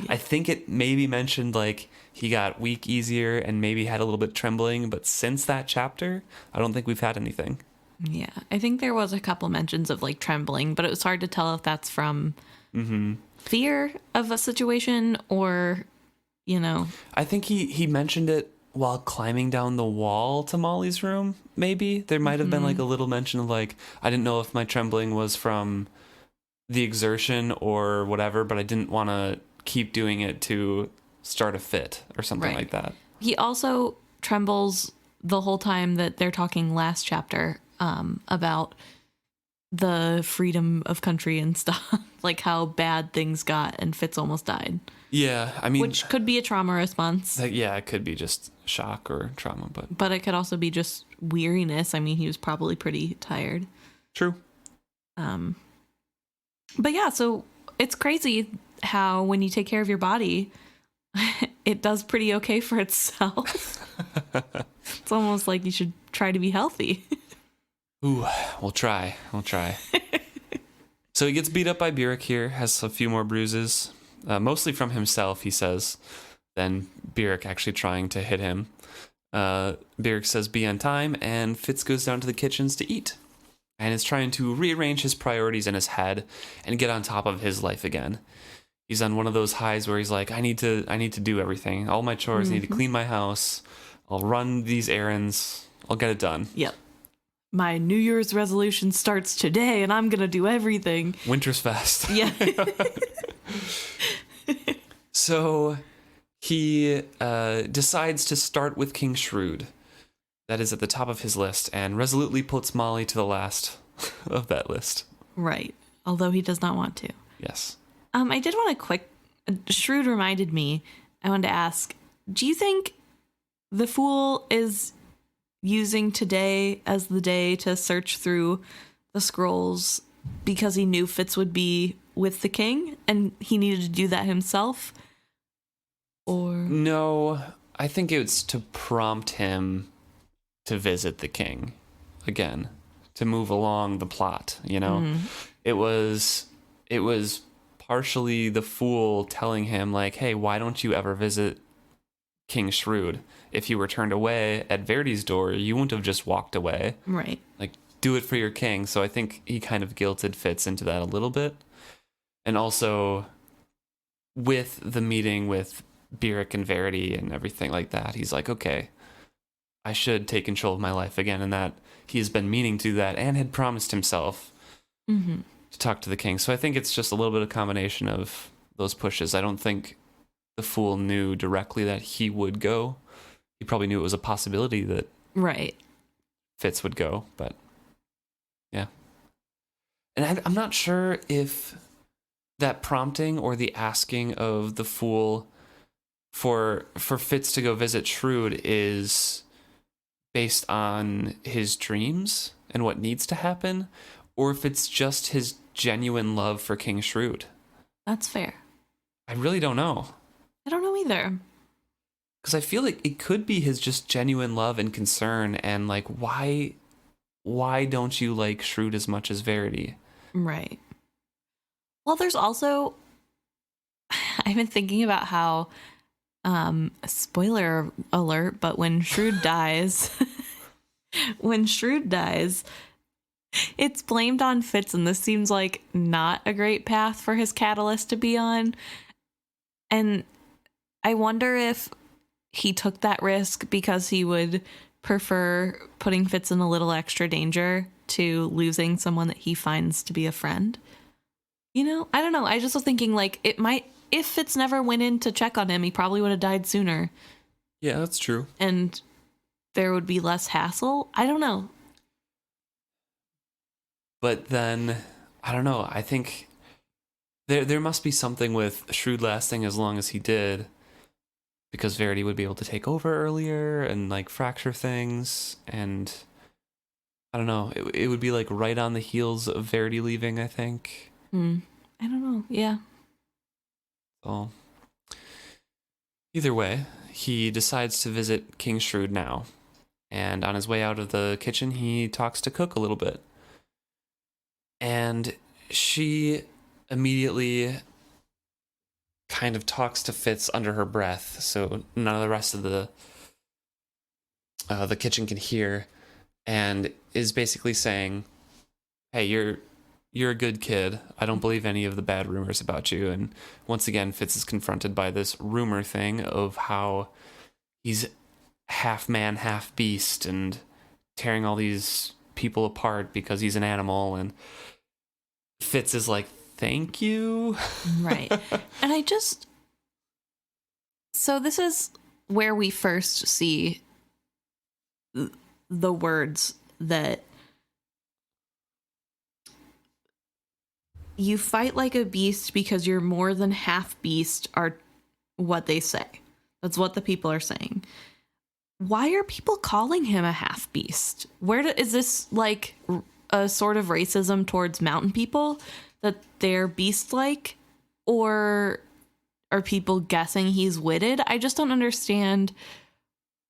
I think it maybe mentioned like he got weak easier and maybe had a little bit trembling, but since that chapter, I don't think we've had anything. Yeah, I think there was a couple mentions of like trembling, but it was hard to tell if that's from fear of a situation or, you know. I think he mentioned it while climbing down the wall to Molly's room, maybe. There might have been like a little mention of like, I didn't know if my trembling was from the exertion or whatever, but I didn't want to keep doing it to start a fit or something like that. He also trembles the whole time that they're talking last chapter about the freedom of country and stuff, like how bad things got and Fitz almost died. Yeah, I mean... Which could be a trauma response. Yeah, it could be just shock or trauma, but... But it could also be just weariness. I mean, he was probably pretty tired. True. But yeah, so it's crazy how when you take care of your body, it does pretty okay for itself. It's almost like you should try to be healthy. Ooh, we'll try. So he gets beat up by Burrich here, has a few more bruises, mostly from himself, he says, than Burrich actually trying to hit him. Burrich says be on time, and Fitz goes down to the kitchens to eat, and is trying to rearrange his priorities in his head and get on top of his life again. He's on one of those highs where he's like, I need to do everything. All my chores, I need to clean my house. I'll run these errands. I'll get it done. Yep. My New Year's resolution starts today, and I'm going to do everything. Winterfest. Yeah. So he decides to start with King Shrewd. That is at the top of his list, and resolutely puts Molly to the last of that list. Right. Although he does not want to. Yes. I did want a quick... Shrewd reminded me, I wanted to ask, do you think the Fool is using today as the day to search through the scrolls because he knew Fitz would be with the king and he needed to do that himself? Or no, I think it's to prompt him to visit the king again, to move along the plot, you know? It was partially the Fool telling him like, hey, why don't you ever visit King Shrewd? If you were turned away at Verity's door, you wouldn't have just walked away. Right. Like, do it for your king. So I think he kind of guilted Fitz into that a little bit. And also, with the meeting with Burrich and Verity and everything like that, he's like, okay, I should take control of my life again. And that he's been meaning to do that and had promised himself. to talk to the king. So I think it's just a little bit of combination of those pushes. I don't think the fool knew directly that he would go. He probably knew it was a possibility that Right. Fitz would go, but yeah. And I'm not sure if that prompting or the asking of the fool for Fitz to go visit Shrewd is based on his dreams and what needs to happen, or if it's just his genuine love for King Shrewd. That's fair. I really don't know. I don't know either. Because I feel like it could be his just genuine love and concern, and like, why don't you like Shrewd as much as Verity? Right. Well, there's also, I've been thinking about how, spoiler alert, but when Shrewd dies, it's blamed on Fitz, and this seems like not a great path for his catalyst to be on. And I wonder if he took that risk because he would prefer putting Fitz in a little extra danger to losing someone that he finds to be a friend. You know, I don't know. I just was thinking, like, it might, if Fitz never went in to check on him, he probably would have died sooner. Yeah, that's true. And there would be less hassle. I don't know. But then, I don't know. I think there must be something with Shrewd lasting as long as he did, because Verity would be able to take over earlier and like fracture things, and I don't know. It would be like right on the heels of Verity leaving, I think. I don't know. Yeah. So either way, he decides to visit King Shrewd now, and on his way out of the kitchen, he talks to Cook a little bit, and she immediately kind of talks to Fitz under her breath, so none of the rest of the kitchen can hear, and is basically saying, "Hey, you're a good kid. I don't believe any of the bad rumors about you." And once again, Fitz is confronted by this rumor thing of how he's half man, half beast, and tearing all these people apart because he's an animal. And Fitz is like, "Thank you." Right. And so this is where we first see the words that you fight like a beast because you're more than half beast are what they say. That's what the people are saying. Why are people calling him a half beast? Is this like a sort of racism towards mountain people that they're beast-like, or are people guessing he's witted? I just don't understand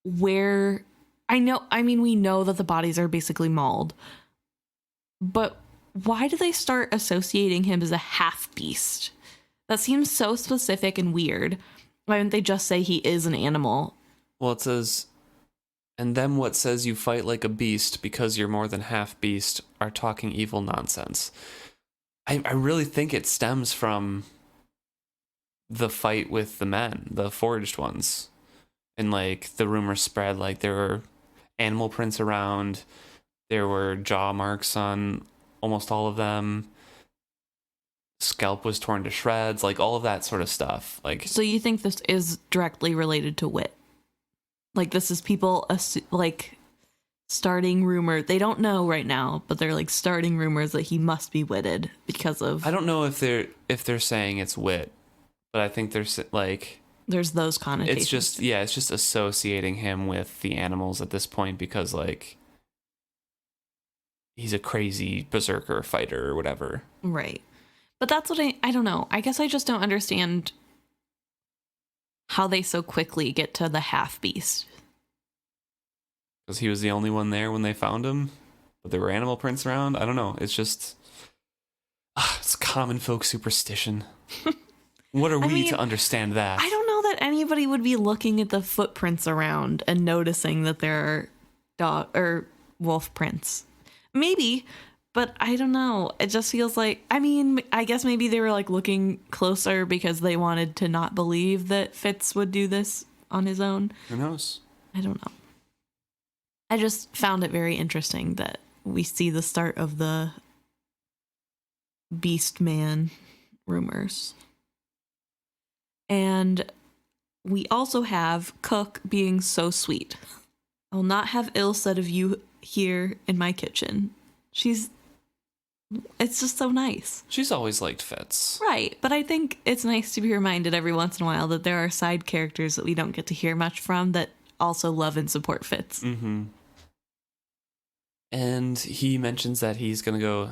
where. We know that the bodies are basically mauled, but why do they start associating him as a half beast? That seems so specific and weird. Why didn't they just say he is an animal? Well, it says, "And them what says you fight like a beast because you're more than half beast are talking evil nonsense." I really think it stems from the fight with the men, the forged ones. And like the rumors spread, like there were animal prints around, there were jaw marks on almost all of them, scalp was torn to shreds, like all of that sort of stuff. Like, so you think this is directly related to wit? Like this is people like starting rumor. They don't know right now, but they're like starting rumors that he must be witted because of. I don't know if they're saying it's wit, but I think there's like there's those connotations. It's just associating him with the animals at this point because like he's a crazy berserker fighter or whatever. Right. But that's what I don't know. I guess I just don't understand how they so quickly get to the half beast. Because he was the only one there when they found him, but there were animal prints around. I don't know. It's just, it's common folk superstition. What are we to understand that? I don't know that anybody would be looking at the footprints around and noticing that there are dog or wolf prints. Maybe, but I don't know. It just feels like, I guess maybe they were like looking closer because they wanted to not believe that Fitz would do this on his own. Who knows? I don't know. I just found it very interesting that we see the start of the beast man rumors. And we also have Cook being so sweet. I'll not have ill said of you here in my kitchen. It's just so nice. She's always liked Fitz. Right, but I think it's nice to be reminded every once in a while that there are side characters that we don't get to hear much from that also love and support Fitz. Mm-hmm. And he mentions that he's going to go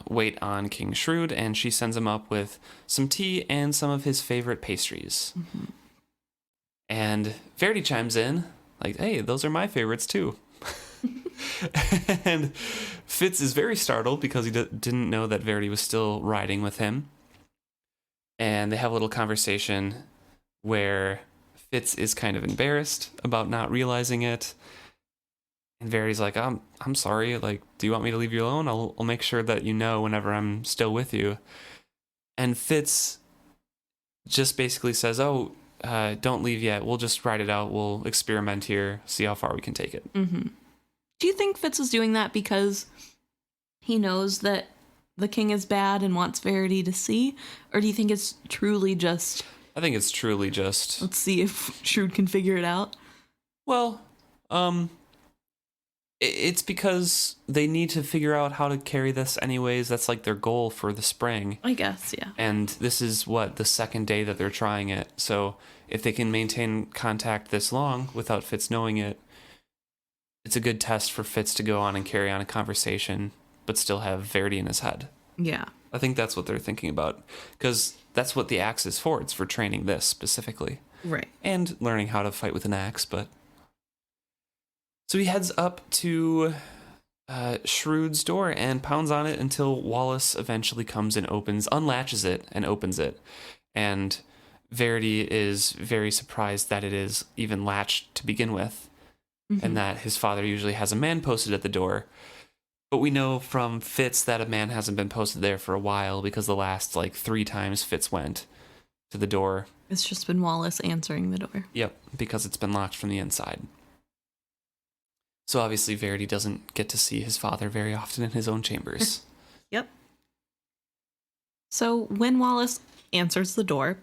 wait on King Shrewd, and she sends him up with some tea and some of his favorite pastries. Mm-hmm. And Verity chimes in, like, hey, those are my favorites too. And Fitz is very startled because he didn't know that Verity was still riding with him. And they have a little conversation where Fitz is kind of embarrassed about not realizing it. And Verity's like, I'm sorry. Like, do you want me to leave you alone? I'll make sure that you know whenever I'm still with you. And Fitz just basically says, don't leave yet. We'll just ride it out. We'll experiment here, see how far we can take it. Mm-hmm. Do you think Fitz is doing that because he knows that the king is bad and wants Verity to see? Or do you think it's truly just... I think it's truly just... Let's see if Shrewd can figure it out. Well, it's because they need to figure out how to carry this anyways. That's like their goal for the spring. I guess, yeah. And this is the second day that they're trying it. So if they can maintain contact this long without Fitz knowing it, it's a good test for Fitz to go on and carry on a conversation, but still have Verity in his head. Yeah. I think that's what they're thinking about, because that's what the axe is for. It's for training this specifically. Right. And learning how to fight with an axe, but... So he heads up to Shrewd's door and pounds on it until Wallace eventually comes and unlatches it and opens it. And Verity is very surprised that it is even latched to begin with. Mm-hmm. And that his father usually has a man posted at the door. But we know from Fitz that a man hasn't been posted there for a while because the last 3 times Fitz went to the door. It's just been Wallace answering the door. Yep, because it's been locked from the inside. So obviously Verity doesn't get to see his father very often in his own chambers. Yep. So when Wallace answers the door,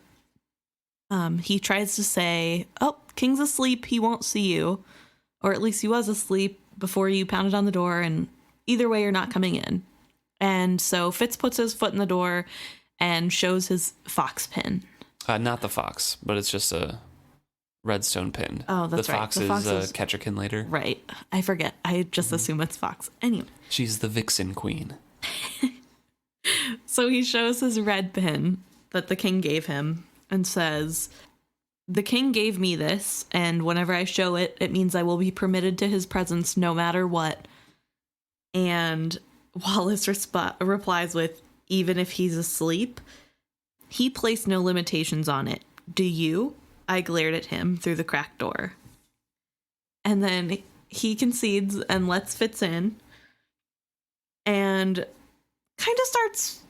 he tries to say, King's asleep, he won't see you. Or at least he was asleep before you pounded on the door, and either way, you're not coming in. And so Fitz puts his foot in the door and shows his fox pin. Not the fox, but it's just a redstone pin. Oh, that's right. The fox is Ketcherkin later. Right. I forget. I just assume it's fox. Anyway. She's the vixen queen. So he shows his red pin that the king gave him and says... The king gave me this, and whenever I show it, it means I will be permitted to his presence no matter what. And Wallace replies with, even if he's asleep? He placed no limitations on it. Do you? I glared at him through the cracked door. And then he concedes and lets Fitz in, and kind of starts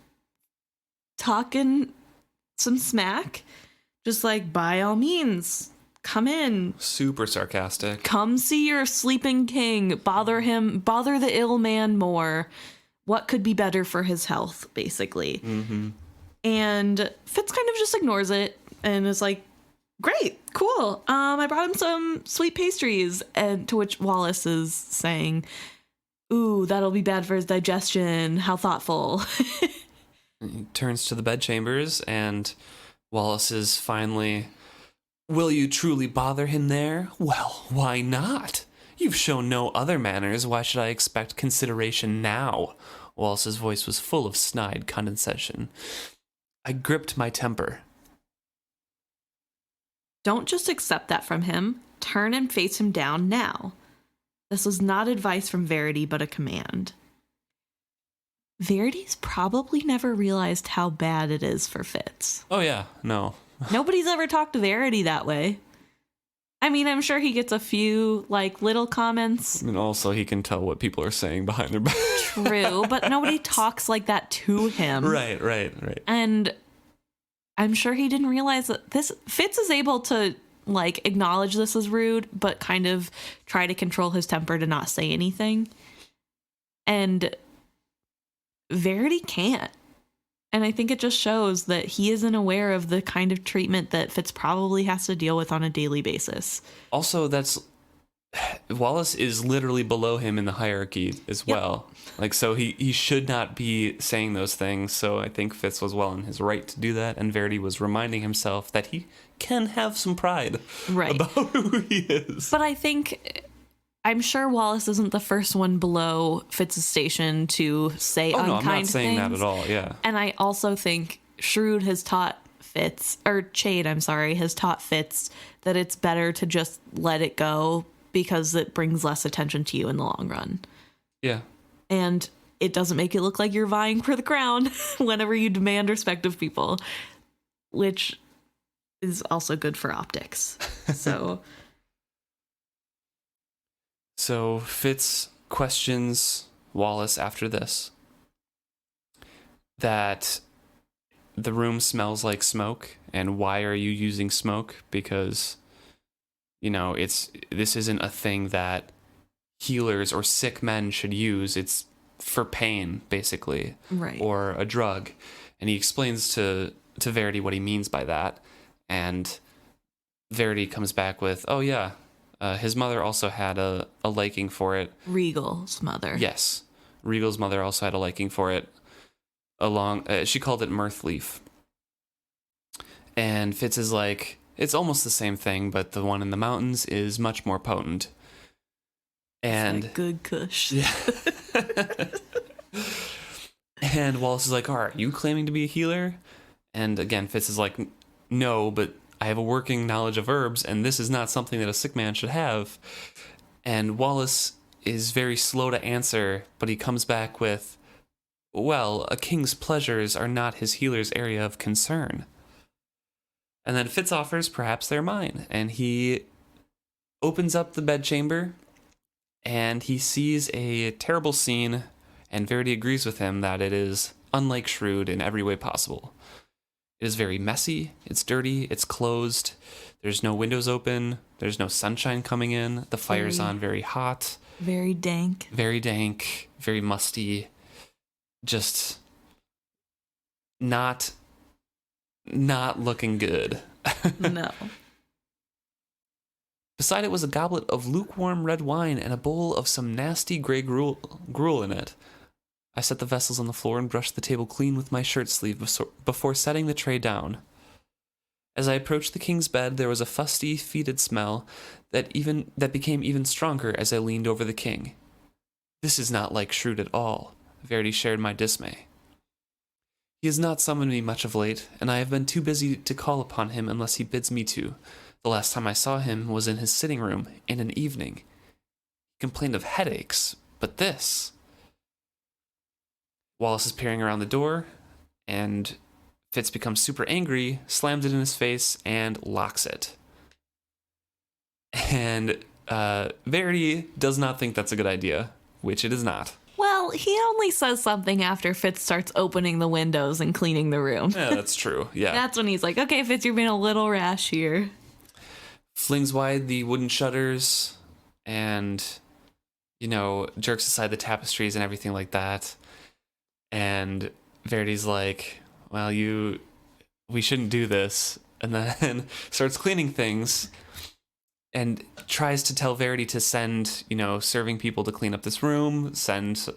talking some smack. Just by all means, come in. Super sarcastic. Come see your sleeping king. Bother him. Bother the ill man more. What could be better for his health, basically. Mm-hmm. And Fitz kind of just ignores it and is like, great, cool. I brought him some sweet pastries. And to which Wallace is saying, ooh, that'll be bad for his digestion. How thoughtful. He turns to the bedchambers and... Wallace is finally, will you truly bother him there? Well, why not? You've shown no other manners. Why should I expect consideration now? Wallace's voice was full of snide condescension. I gripped my temper. Don't just accept that from him. Turn and face him down now. This was not advice from Verity, but a command. Verity's probably never realized how bad it is for Fitz. Oh, yeah. No. Nobody's ever talked to Verity that way. I mean, I'm sure he gets a few, little comments. And also he can tell what people are saying behind their back. True, but nobody talks like that to him. Right. And I'm sure he didn't realize that Fitz is able to, acknowledge this as rude, but kind of try to control his temper to not say anything. And... Verity can't. And I think it just shows that he isn't aware of the kind of treatment that Fitz probably has to deal with on a daily basis. Also, Wallace is literally below him in the hierarchy as well. Like, so he should not be saying those things. So I think Fitz was well in his right to do that. And Verity was reminding himself that he can have some pride about who he is. But I'm sure Wallace isn't the first one below Fitz's station to say unkind things. No, I'm not saying that at all, yeah. And I also think Shrewd has taught Chade, has taught Fitz that it's better to just let it go because it brings less attention to you in the long run. Yeah. And it doesn't make it look like you're vying for the crown whenever you demand respect of people, which is also good for optics. So Fitz questions Wallace after this that the room smells like smoke, and why are you using smoke? Because, this isn't a thing that healers or sick men should use. It's for pain, basically, right? Or a drug. And he explains to Verity what he means by that, and Verity comes back with, "Oh yeah, his mother also had a liking for it." Regal's mother. Yes, Regal's mother also had a liking for it. She called it mirth leaf. And Fitz is like, it's almost the same thing, but the one in the mountains is much more potent. And it's like good kush. Yeah. And Wallace is like, are you claiming to be a healer? And again, Fitz is like, no, but I have a working knowledge of herbs, and this is not something that a sick man should have. And Wallace is very slow to answer, but he comes back with, well, a king's pleasures are not his healer's area of concern. And then Fitz offers perhaps they're mine, and he opens up the bedchamber, and he sees a terrible scene, and Verity agrees with him that it is unlike Shrewd in every way possible. It is very messy, it's dirty, it's closed, there's no windows open, there's no sunshine coming in, the fire's on very hot. Very dank, very musty. Just not looking good. No. Beside it was a goblet of lukewarm red wine and a bowl of some nasty gray gruel in it. I set the vessels on the floor and brushed the table clean with my shirt sleeve before setting the tray down. As I approached the king's bed, there was a fusty, fetid smell that became even stronger as I leaned over the king. This is not like Shrewd at all. Verity shared my dismay. He has not summoned me much of late, and I have been too busy to call upon him unless he bids me to. The last time I saw him was in his sitting room in an evening. He complained of headaches, but this... Wallace is peering around the door, and Fitz becomes super angry, slams it in his face, and locks it. And Verity does not think that's a good idea, which it is not. Well, he only says something after Fitz starts opening the windows and cleaning the room. Yeah, that's true. Yeah. That's when he's like, okay, Fitz, you're being a little rash here. Flings wide the wooden shutters and, jerks aside the tapestries and everything like that. And Verity's like, well, we shouldn't do this. And then starts cleaning things and tries to tell Verity to send, serving people to clean up this room, send,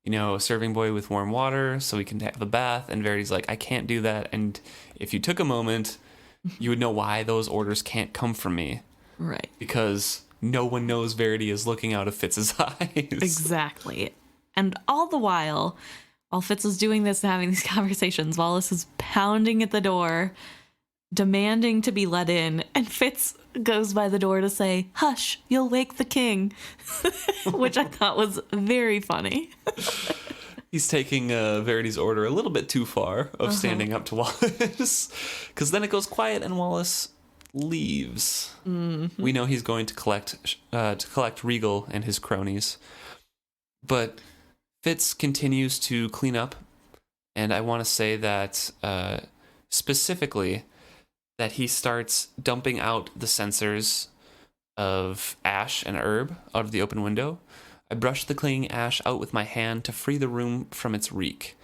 a serving boy with warm water so we can have a bath. And Verity's like, I can't do that. And if you took a moment, you would know why those orders can't come from me. Right. Because no one knows Verity is looking out of Fitz's eyes. Exactly. And all the while Fitz is doing this and having these conversations, Wallace is pounding at the door, demanding to be let in, and Fitz goes by the door to say, hush, you'll wake the king, which I thought was very funny. He's taking Verity's order a little bit too far of standing up to Wallace, because then it goes quiet and Wallace leaves. Mm-hmm. We know he's going to collect Regal and his cronies, but Fitz continues to clean up, and I want to say that specifically that he starts dumping out the censers of ash and herb out of the open window. I brush the clinging ash out with my hand to free the room from its reek.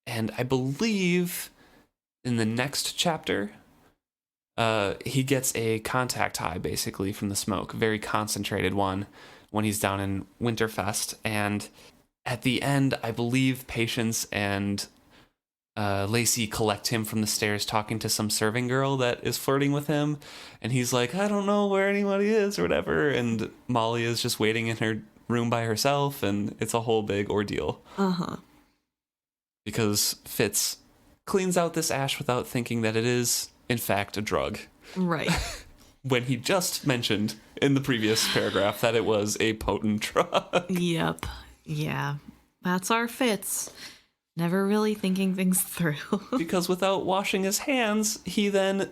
And I believe in the next chapter, he gets a contact high, basically, from the smoke. Very concentrated one when he's down in Winterfest. And at the end, I believe Patience and Lacey collect him from the stairs talking to some serving girl that is flirting with him. And he's like, I don't know where anybody is or whatever. And Molly is just waiting in her room by herself. And it's a whole big ordeal. Uh-huh. Because Fitz cleans out this ash without thinking that it is, in fact, a drug. Right. When he just mentioned in the previous paragraph that it was a potent drug. Yep. Yeah. That's our Fitz. Never really thinking things through. Because without washing his hands, he then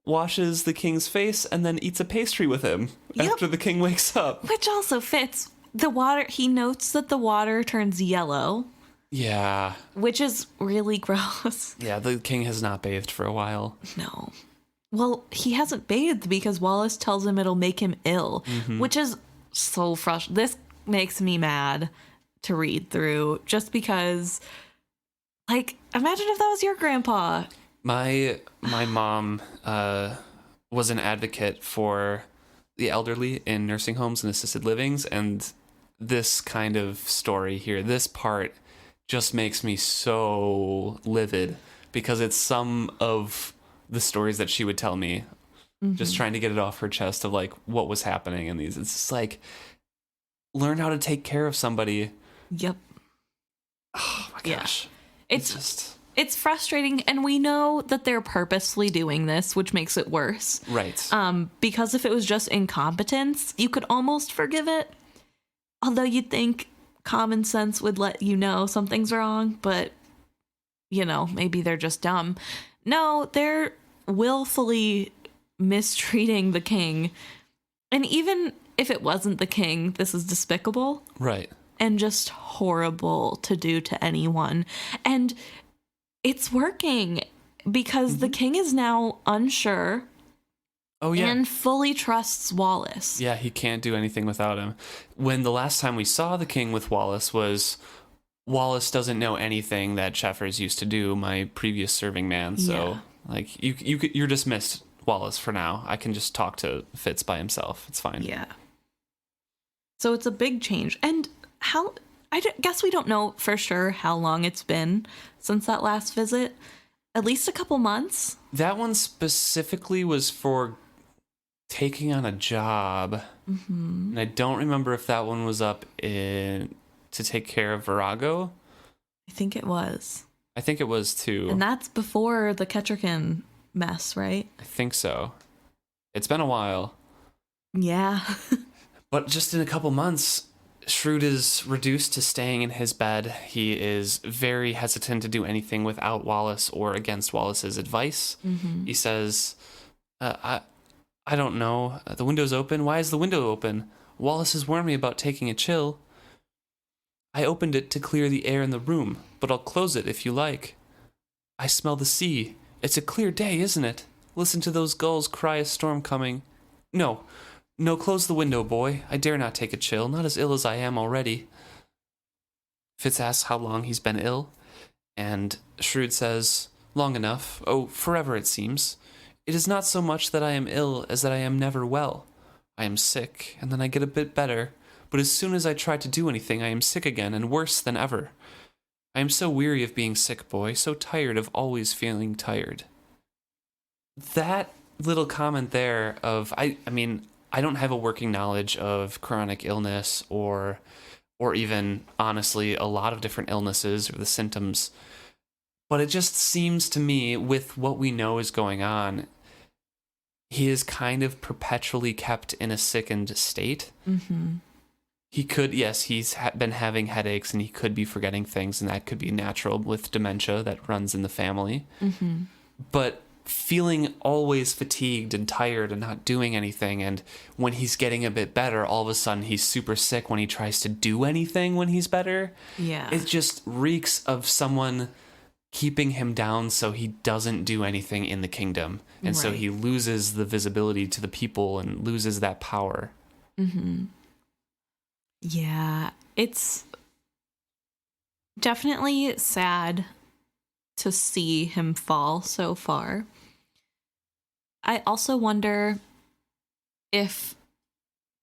washes the king's face and then eats a pastry with him after the king wakes up. Which also fits. The water, he notes that the water turns yellow. Yeah. Which is really gross. Yeah, the king has not bathed for a while. No. Well, he hasn't bathed because Wallace tells him it'll make him ill, which is so frustrating. This makes me mad to read through just because, like, imagine if that was your grandpa. My mom was an advocate for the elderly in nursing homes and assisted livings, and this kind of story here, this part, just makes me so livid because it's some of the stories that she would tell me, just trying to get it off her chest of like what was happening in these. It's just like, learn how to take care of somebody. Yep. Oh my gosh. Yeah. It's frustrating, and we know that they're purposely doing this, which makes it worse. Right. Because if it was just incompetence, you could almost forgive it. Although you'd think common sense would let you know something's wrong, but, you know, maybe they're just dumb. No, they're willfully mistreating the king. And even if it wasn't the king, this is despicable. Right. And just horrible to do to anyone. And it's working because the king is now unsure. Oh, yeah. And fully trusts Wallace. Yeah, he can't do anything without him. When the last time we saw the king with Wallace was, Wallace doesn't know anything that Cheffers used to do, my previous serving man. So, like, you're dismissed, Wallace, for now. I can just talk to Fitz by himself. It's fine. Yeah. So it's a big change. And guess we don't know for sure how long it's been since that last visit. At least a couple months. That one specifically was for taking on a job. And I don't remember if that one was up to take care of Virago. I think it was. I think it was too. And that's before the Ketcherkin mess, right? I think so. It's been a while. Yeah. But just in a couple months, Shrewd is reduced to staying in his bed. He is very hesitant to do anything without Wallace or against Wallace's advice. He says, I don't know. The window's open. Why is the window open? Wallace has warned me about taking a chill. I opened it to clear the air in the room, but I'll close it if you like. I smell the sea. It's a clear day, isn't it? Listen to those gulls cry a storm coming. No, close the window, boy. I dare not take a chill, not as ill as I am already. Fitz asks how long he's been ill, and Shrewd says, long enough. Oh, forever it seems. It is not so much that I am ill as that I am never well. I am sick, and then I get a bit better, but as soon as I try to do anything, I am sick again, and worse than ever. I am so weary of being sick, boy, so tired of always feeling tired. That little comment there of, I mean, I don't have a working knowledge of chronic illness or even, honestly, a lot of different illnesses or the symptoms, but it just seems to me, with what we know is going on, he is kind of perpetually kept in a sickened state. He could, yes, he's been having headaches and he could be forgetting things, and that could be natural with dementia that runs in the family. But feeling always fatigued and tired and not doing anything, and when he's getting a bit better, all of a sudden he's super sick when he tries to do anything when he's better. Yeah. It just reeks of someone keeping him down so he doesn't do anything in the kingdom. And so he loses the visibility to the people and loses that power. Yeah, it's definitely sad to see him fall so far. I also wonder if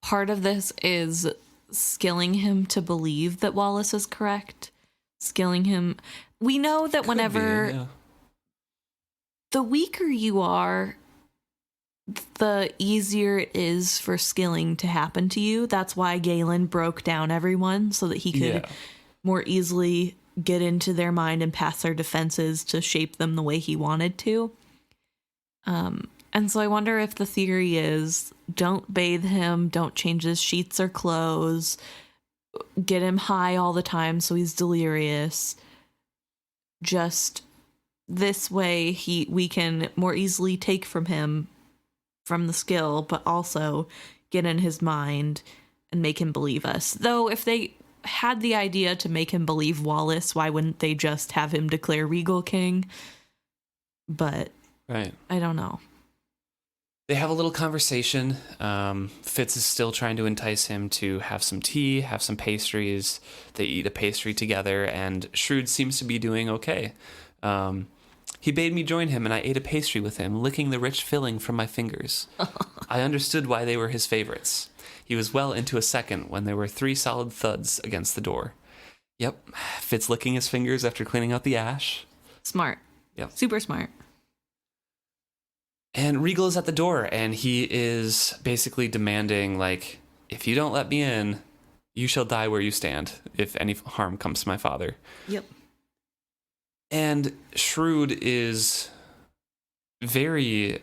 part of this is skilling him to believe that Wallace is correct. Skilling him. We know that whenever the weaker you are, the easier it is for skilling to happen to you. That's why Galen broke down everyone so that he could more easily get into their mind and pass their defenses to shape them the way he wanted to. And so I wonder if the theory is don't bathe him, don't change his sheets or clothes, get him high all the time so he's delirious. Just this way we can more easily take from him from the skill, but also get in his mind and make him believe us. Though if they had the idea to make him believe Wallace, why wouldn't they just have him declare Regal king? But right. I don't know. They have a little conversation. Fitz is still trying to entice him to have some tea, have some pastries. They eat a pastry together, and Shrewd seems to be doing okay. He bade me join him, and I ate a pastry with him, licking the rich filling from my fingers. I understood why they were his favorites. He was well into a second when there were 3 solid thuds against the door. Yep, Fitz licking his fingers after cleaning out the ash. Smart. Yep. Super smart. And Regal is at the door, and he is basically demanding, like, if you don't let me in, you shall die where you stand, if any harm comes to my father. Yep. And Shrewd is very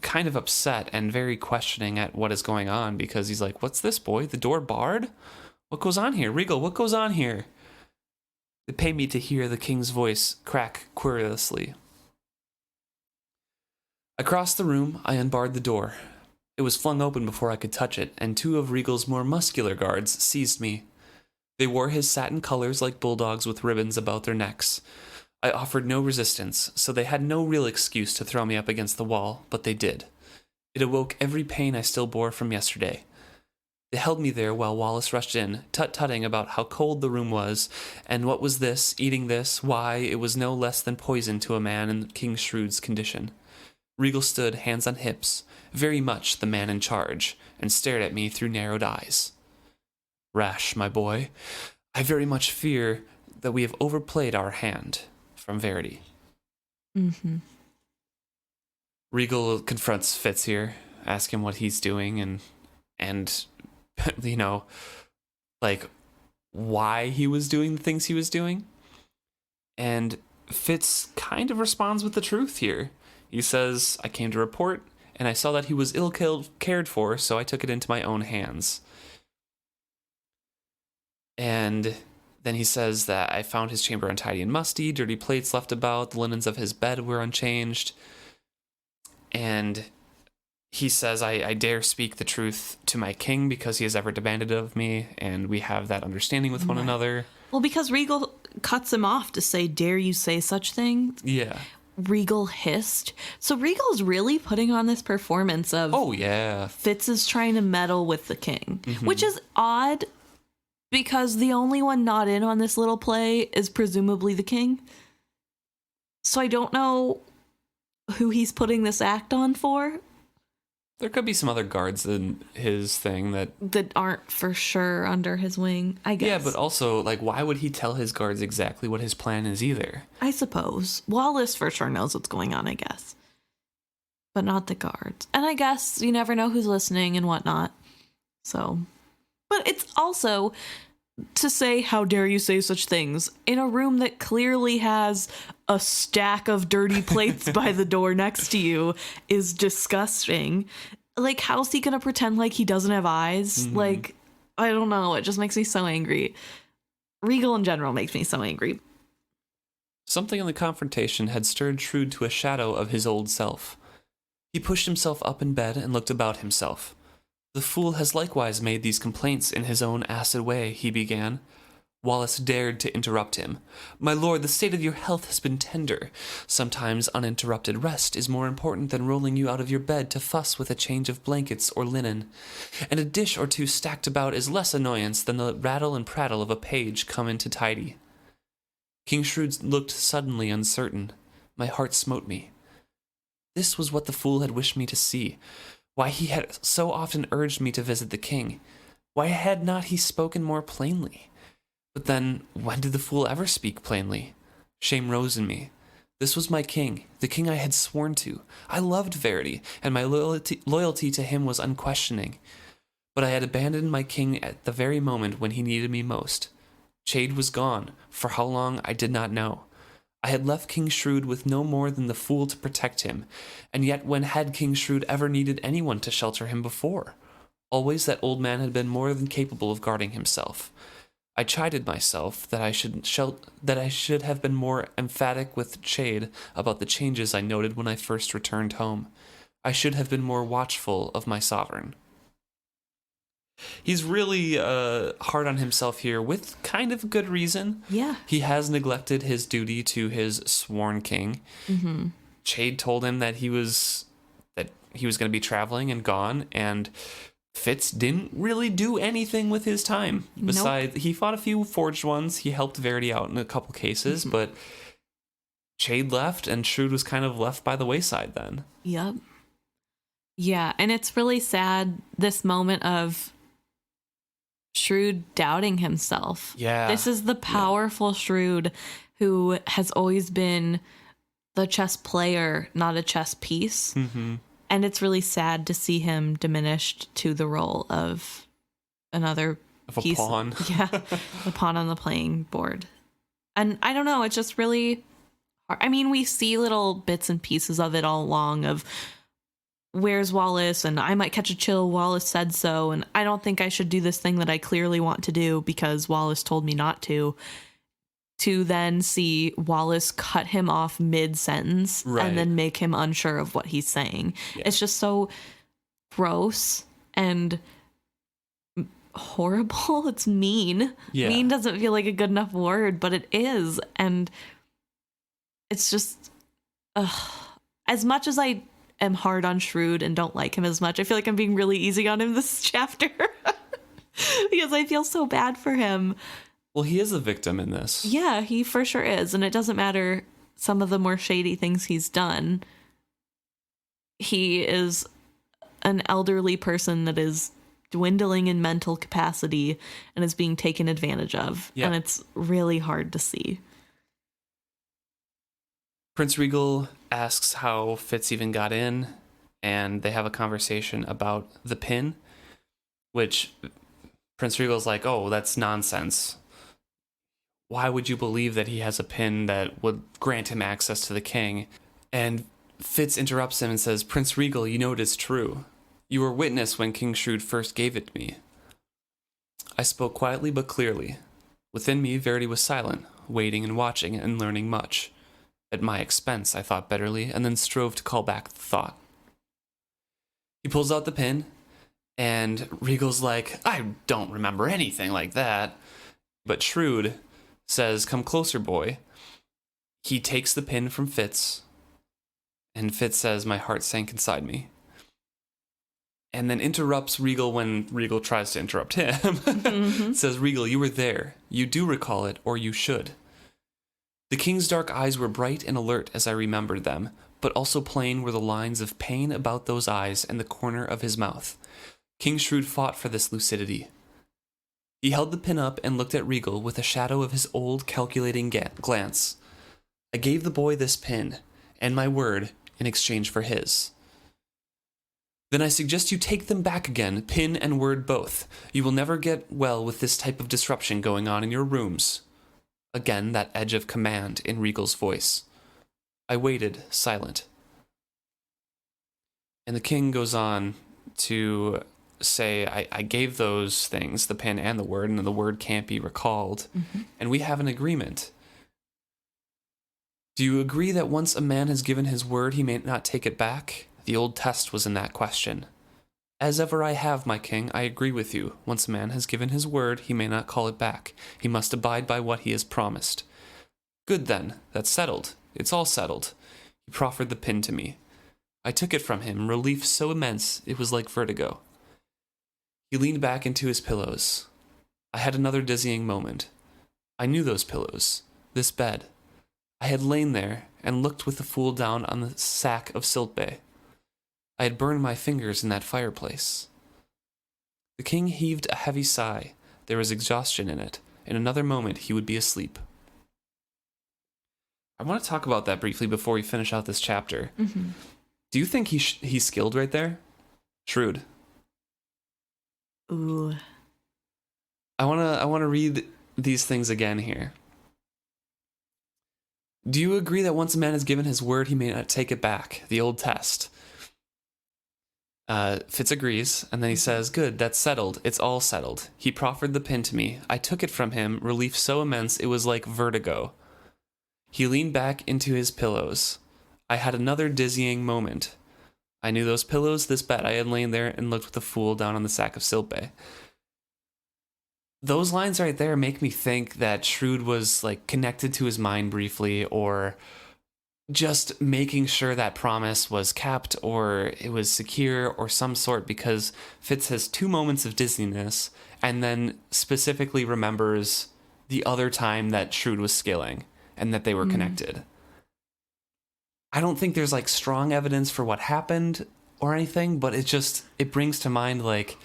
kind of upset and very questioning at what is going on, because he's like, what's this, boy? The door barred? What goes on here? Regal, what goes on here? They pay me to hear the king's voice crack querulously. Across the room, I unbarred the door. It was flung open before I could touch it, and 2 of Regal's more muscular guards seized me. They wore his satin colors like bulldogs with ribbons about their necks. I offered no resistance, so they had no real excuse to throw me up against the wall, but they did. It awoke every pain I still bore from yesterday. They held me there while Wallace rushed in, tut-tutting about how cold the room was, and what was this, eating this, why, it was no less than poison to a man in King Shrewd's condition. Regal stood, hands on hips, very much the man in charge, and stared at me through narrowed eyes. Rash, my boy, I very much fear that we have overplayed our hand. From Verity. Mm-hmm. Regal confronts Fitz here, asks him what he's doing, and you know, like, why he was doing the things he was doing. And Fitz kind of responds with the truth here. He says, I came to report, and I saw that he was ill cared for, so I took it into my own hands. And then he says that I found his chamber untidy and musty, dirty plates left about, the linens of his bed were unchanged. And he says I dare speak the truth to my king because he has ever demanded it of me, and we have that understanding with one another. Well, because Regal cuts him off to say, dare you say such things? Yeah. Regal hissed. So Regal's really putting on this performance of... Oh, yeah. Fitz is trying to meddle with the king, Mm-hmm. which is odd because the only one not in on this little play is presumably the king. So I don't know who he's putting this act on for. There could be some other guards in his thing that aren't for sure under his wing, I guess. Yeah, but also, like, why would he tell his guards exactly what his plan is either? I suppose. Wallace for sure knows what's going on, I guess. But not the guards. And I guess you never know who's listening and whatnot. So. But it's also to say, how dare you say such things in a room that clearly has a stack of dirty plates by the door next to you is disgusting. Like, how's he gonna pretend like he doesn't have eyes? Mm-hmm. Like, I don't know. It just makes me so angry. Regal in general makes me so angry. Something in the confrontation had stirred Shrewd to a shadow of his old self. He pushed himself up in bed and looked about himself. The fool has likewise made these complaints in his own acid way, he began. Wallace dared to interrupt him. My lord, the state of your health has been tender. Sometimes uninterrupted rest is more important than rolling you out of your bed to fuss with a change of blankets or linen. And a dish or two stacked about is less annoyance than the rattle and prattle of a page come in to tidy. King Shrewd looked suddenly uncertain. My heart smote me. This was what the fool had wished me to see. Why he had so often urged me to visit the king. Why had not he spoken more plainly? But then, when did the fool ever speak plainly? Shame rose in me. This was my king, the king I had sworn to. I loved Verity, and my loyalty to him was unquestioning. But I had abandoned my king at the very moment when he needed me most. Chade was gone. For how long, I did not know. I had left King Shrewd with no more than the fool to protect him, and yet when had King Shrewd ever needed anyone to shelter him before? Always that old man had been more than capable of guarding himself. I chided myself that I should have been more emphatic with Chade about the changes I noted when I first returned home. I should have been more watchful of my sovereign. He's really hard on himself here with kind of good reason. Yeah. He has neglected his duty to his sworn king. Mm-hmm. Chade told him that he was going to be traveling and gone, and Fitz didn't really do anything with his time. Besides, He fought a few forged ones. He helped Verity out in a couple cases, but Chade left, and Shrewd was kind of left by the wayside then. Yep. Yeah, and it's really sad, this moment of Shrewd doubting himself. Yeah. This is the powerful Shrewd who has always been the chess player, not a chess piece. Mm-hmm. And it's really sad to see him diminished to the role of another piece. A pawn. Yeah, a pawn on the playing board. And I don't know, it's just really hard. I mean, we see little bits and pieces of it all along of where's Wallace, and I might catch a chill, Wallace said so, and I don't think I should do this thing that I clearly want to do because Wallace told me not to then see Wallace cut him off mid-sentence and then make him unsure of what he's saying. Yeah. It's just so gross and horrible. It's mean. Yeah. Mean doesn't feel like a good enough word, but it is. And it's just, as much as I am hard on Shrewd and don't like him as much, I feel like I'm being really easy on him this chapter because I feel so bad for him. Well, he is a victim in this. Yeah, he for sure is. And it doesn't matter some of the more shady things he's done. He is an elderly person that is dwindling in mental capacity and is being taken advantage of. Yeah. And it's really hard to see. Prince Regal asks how Fitz even got in, and they have a conversation about the pin, which Prince Regal's like, oh, that's nonsense. Why would you believe that he has a pin that would grant him access to the king? And Fitz interrupts him and says, Prince Regal, you know it is true. You were witness when King Shrewd first gave it to me. I spoke quietly but clearly. Within me, Verity was silent, waiting and watching and learning much. At my expense, I thought bitterly, and then strove to call back the thought. He pulls out the pin, and Regal's like, I don't remember anything like that. But Shrewd says, come closer, boy. He takes the pin from Fitz, and Fitz says, my heart sank inside me. And then interrupts Regal when Regal tries to interrupt him. Mm-hmm. Says, Regal, you were there. You do recall it, or you should. The king's dark eyes were bright and alert as I remembered them, but also plain were the lines of pain about those eyes and the corner of his mouth. King Shrewd fought for this lucidity. He held the pin up and looked at Regal with a shadow of his old calculating glance. I gave the boy this pin, and my word, in exchange for his. Then I suggest you take them back again, pin and word both. You will never get well with this type of disruption going on in your rooms. Again, that edge of command in Regal's voice. I waited, silent. And the king goes on to say, I gave those things, the pin and the word, and the word can't be recalled. Mm-hmm. And we have an agreement. Do you agree that once a man has given his word, he may not take it back? The old test was in that question. As ever I have, my king, I agree with you. Once a man has given his word, he may not call it back. He must abide by what he has promised. Good then, that's settled. It's all settled. He proffered the pin to me. I took it from him, relief so immense it was like vertigo. He leaned back into his pillows. I had another dizzying moment. I knew those pillows. this bed. I had lain there and looked with the fool down on the sack of Siltbay. I had burned my fingers in that fireplace. The king heaved a heavy sigh. There was exhaustion in it. In another moment, he would be asleep. I want to talk about that briefly before we finish out this chapter. Mm-hmm. Do you think he's skilled right there? Shrewd. Ooh. I want to read these things again here. Do you agree that once a man has given his word, he may not take it back? The old test. Fitz agrees, and then he says, good, that's settled. It's all settled. He proffered the pin to me. I took it from him, relief so immense it was like vertigo. He leaned back into his pillows. I had another dizzying moment. I knew those pillows, this bed. I had lain there and looked with a fool down on the sack of Siltbay. Those lines right there make me think that Shrewd was like connected to his mind briefly, or just making sure that promise was kept or it was secure or some sort, because Fitz has 2 moments of dizziness and then specifically remembers the other time that Shrewd was skilling and that they were connected. I don't think there's like strong evidence for what happened or anything, but it brings to mind like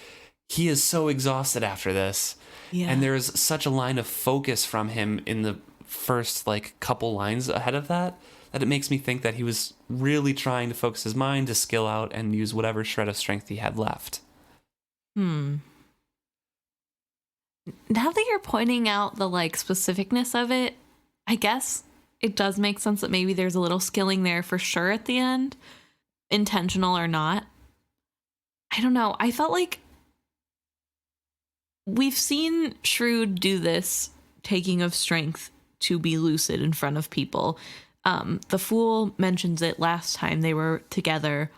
he is so exhausted after this. Yeah. And there's such a line of focus from him in the first like couple lines ahead of that it makes me think that he was really trying to focus his mind to skill out and use whatever shred of strength he had left. Now that you're pointing out the like specificness of it, I guess it does make sense that maybe there's a little skilling there for sure at the end, intentional or not. I don't know. I felt like we've seen Shrewd do this taking of strength to be lucid in front of people. The fool mentions it last time they were together,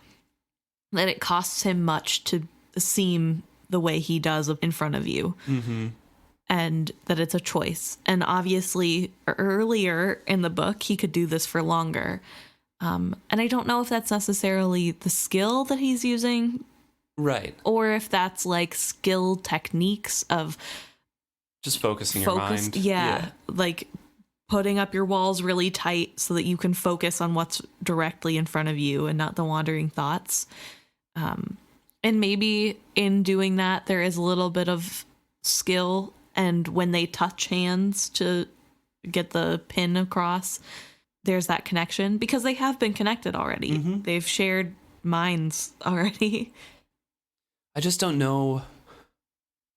that it costs him much to seem the way he does in front of you. Mm-hmm. And that it's a choice. And obviously earlier in the book, he could do this for longer. And I don't know if that's necessarily the skill that he's using. Right. Or if that's like skill techniques of just focusing your mind. Yeah. Like putting up your walls really tight so that you can focus on what's directly in front of you and not the wandering thoughts. And maybe in doing that, there is a little bit of skill. And when they touch hands to get the pin across, there's that connection because they have been connected already. Mm-hmm. They've shared minds already. I just don't know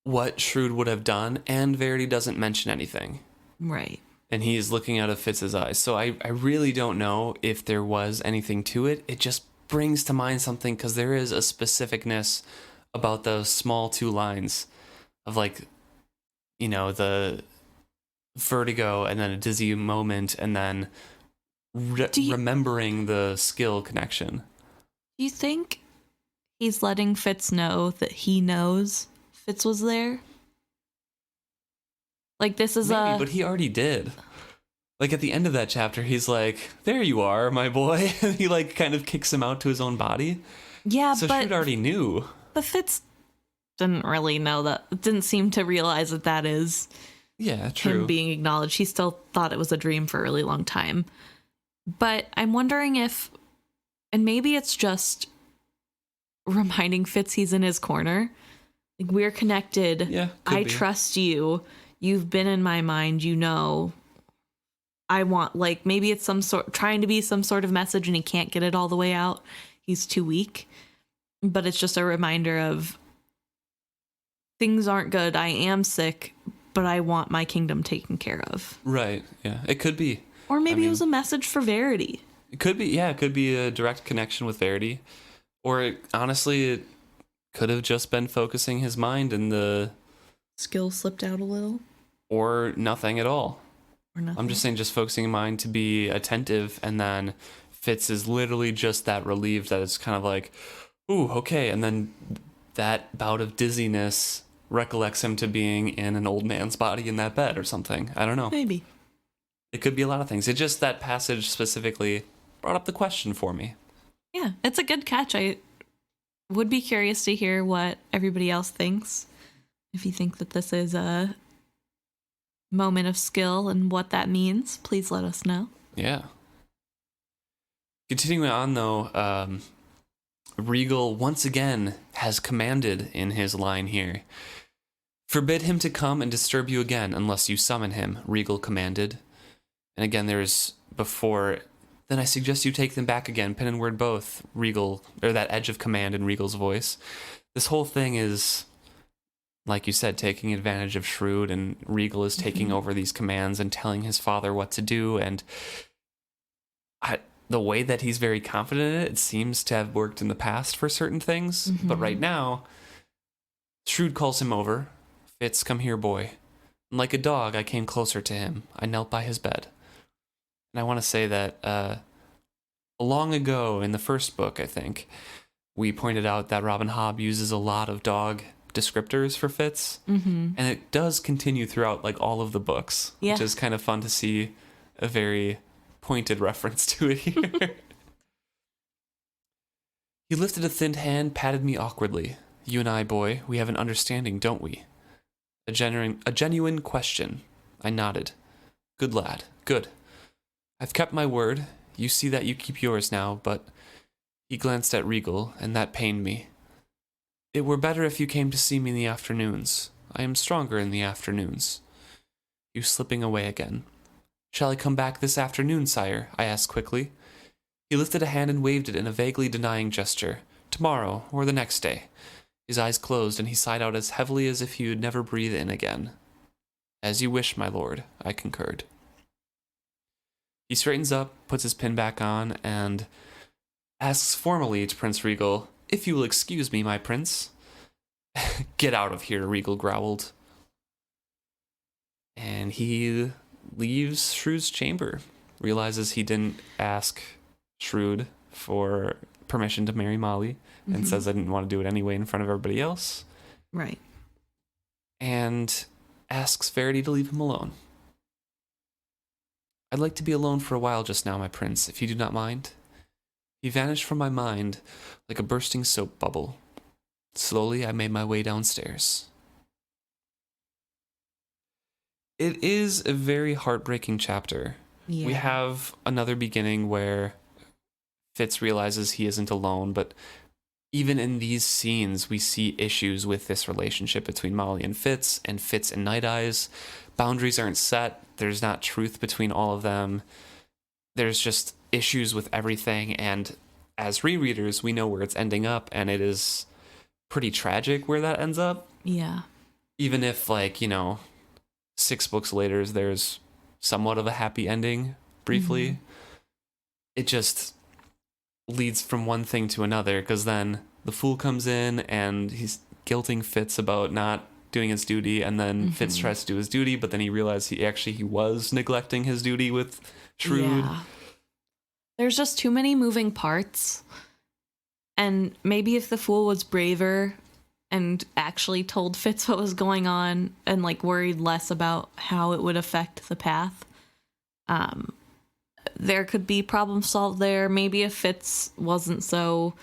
what Shrewd would have done, and Verity doesn't mention anything. Right. And he is looking out of Fitz's eyes. So I really don't know if there was anything to it. It just brings to mind something because there is a specificness about those small 2 lines of like, you know, the vertigo and then a dizzy moment and then remembering the skill connection. Do you think he's letting Fitz know that he knows Fitz was there? Like this is Maybe, but he already did. Like at the end of that chapter, he's like, "There you are, my boy." And he like kind of kicks him out to his own body. Yeah, so Shrewd already knew. But Fitz didn't really know that. Didn't seem to realize that is. Yeah, true. Him being acknowledged. He still thought it was a dream for a really long time. But I'm wondering if, and maybe it's just reminding Fitz he's in his corner. Like we're connected. Yeah, I trust you. You've been in my mind, you know. I want, like, maybe it's trying to be some sort of message and he can't get it all the way out. He's too weak. But it's just a reminder of things aren't good. I am sick, but I want my kingdom taken care of. Right. Yeah. It could be. Or maybe it was a message for Verity. It could be. Yeah. It could be a direct connection with Verity. Or honestly, it could have just been focusing his mind and the skill slipped out a little. Or nothing at all. Or nothing. I'm just saying just focusing in mind to be attentive, and then Fitz is literally just that relieved that it's kind of like, ooh, okay. And then that bout of dizziness recollects him to being in an old man's body in that bed or something. I don't know. Maybe. It could be a lot of things. It just, that passage specifically brought up the question for me. Yeah, it's a good catch. I would be curious to hear what everybody else thinks. If you think that this is moment of skill and what that means, please let us know. Yeah. Continuing on, though, Regal once again has commanded in his line here. Forbid him to come and disturb you again unless you summon him, Regal commanded. And again, there's before, then I suggest you take them back again, pen and word both, Regal, or that edge of command in Regal's voice. This whole thing is, like you said, taking advantage of Shrewd, and Regal is taking over these commands and telling his father what to do, and the way that he's very confident in it, it seems to have worked in the past for certain things, but right now, Shrewd calls him over. Fitz, come here, boy. And like a dog, I came closer to him. I knelt by his bed. And I want to say that long ago in the first book, I think, we pointed out that Robin Hobb uses a lot of dog descriptors for Fitz. And it does continue throughout like all of the books, which is kind of fun to see a very pointed reference to it here. He lifted a thin hand, patted me awkwardly. You and I, boy, we have an understanding, don't we? A genuine question. I nodded. Good lad, good. I've kept my word. You see that you keep yours now, but... He glanced at Regal, and that pained me. It were better if you came to see me in the afternoons. I am stronger in the afternoons. You slipping away again. Shall I come back this afternoon, sire? I asked quickly. He lifted a hand and waved it in a vaguely denying gesture. Tomorrow, or the next day. His eyes closed, and he sighed out as heavily as if he would never breathe in again. As you wish, my lord, I concurred. He straightens up, puts his pin back on, and asks formally to Prince Regal, if you will excuse me, my prince. Get out of here, Regal growled. And he leaves Shrewd's chamber, realizes he didn't ask Shrewd for permission to marry Molly, and says I didn't want to do it anyway in front of everybody else. Right. And asks Verity to leave him alone. I'd like to be alone for a while just now, my prince, if you do not mind. He vanished from my mind like a bursting soap bubble. Slowly, I made my way downstairs. It is a very heartbreaking chapter. Yeah. We have another beginning where Fitz realizes he isn't alone, but even in these scenes, we see issues with this relationship between Molly and Fitz and Night Eyes. Boundaries aren't set. There's not truth between all of them. There's just issues with everything, and as rereaders, we know where it's ending up, and it is pretty tragic where that ends up. Yeah. Even if, 6 books later, there's somewhat of a happy ending, briefly. It just leads from one thing to another, because then the Fool comes in, and he's guilting Fitz about not doing his duty, and then Fitz tries to do his duty, but then he realized he was neglecting his duty with Shrewd. Yeah. There's just too many moving parts. And maybe if the Fool was braver and actually told Fitz what was going on and worried less about how it would affect the path, there could be problem solved there. Maybe if Fitz wasn't so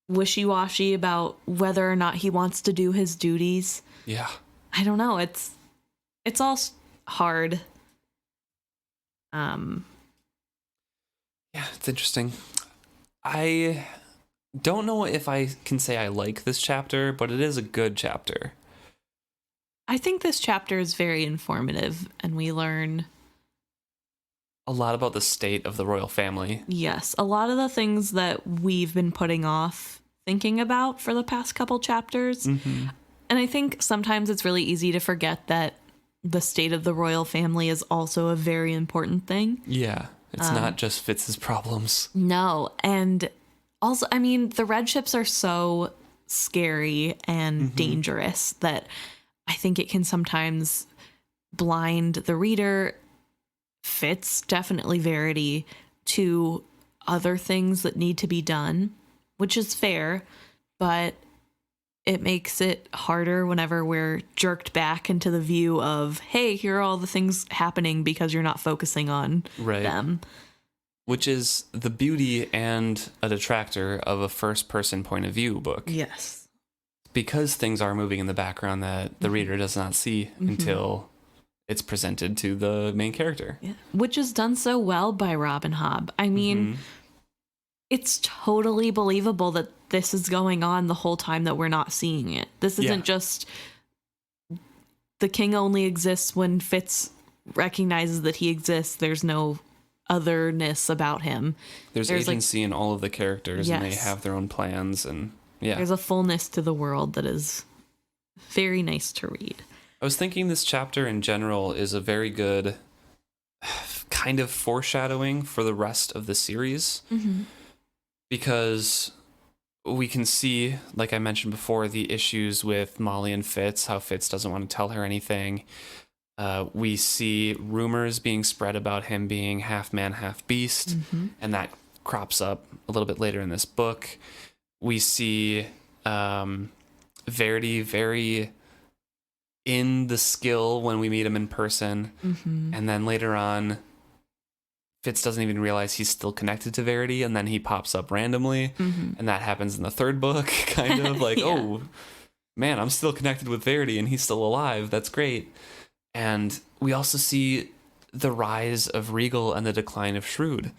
wishy-washy about whether or not he wants to do his duties. Yeah. I don't know. It's all hard. Yeah, it's interesting. I don't know if I can say I like this chapter, but it is a good chapter. I think this chapter is very informative, and we learn a lot about the state of the royal family. Yes, a lot of the things that we've been putting off thinking about for the past couple chapters. And I think sometimes it's really easy to forget that the state of the royal family is also a very important thing. Yeah. It's not just Fitz's problems. No. And also, I mean, the red ships are so scary and dangerous that I think it can sometimes blind the reader, Fitz, definitely Verity, to other things that need to be done, which is fair, but it makes it harder whenever we're jerked back into the view of, hey, here are all the things happening because you're not focusing on them. Which is the beauty and a detractor of a first-person point of view book. Yes. Because things are moving in the background that the reader does not see until it's presented to the main character. Yeah. Which is done so well by Robin Hobb. I mean, it's totally believable that this is going on the whole time that we're not seeing it. This isn't just the king only exists when Fitz recognizes that he exists. There's no otherness about him. There's agency in all of the characters, and they have their own plans, and there's a fullness to the world that is very nice to read. I was thinking this chapter in general is a very good kind of foreshadowing for the rest of the series, because we can see, like I mentioned before, the issues with Molly and Fitz, how Fitz doesn't want to tell her anything. We see rumors being spread about him being half man, half beast, and that crops up a little bit later in this book. We see Verity very in the skill when we meet him in person, and then later on, Fitz doesn't even realize he's still connected to Verity, and then he pops up randomly, and that happens in the third book, kind of like, oh, man, I'm still connected with Verity, and he's still alive. That's great. And we also see the rise of Regal and the decline of Shrewd.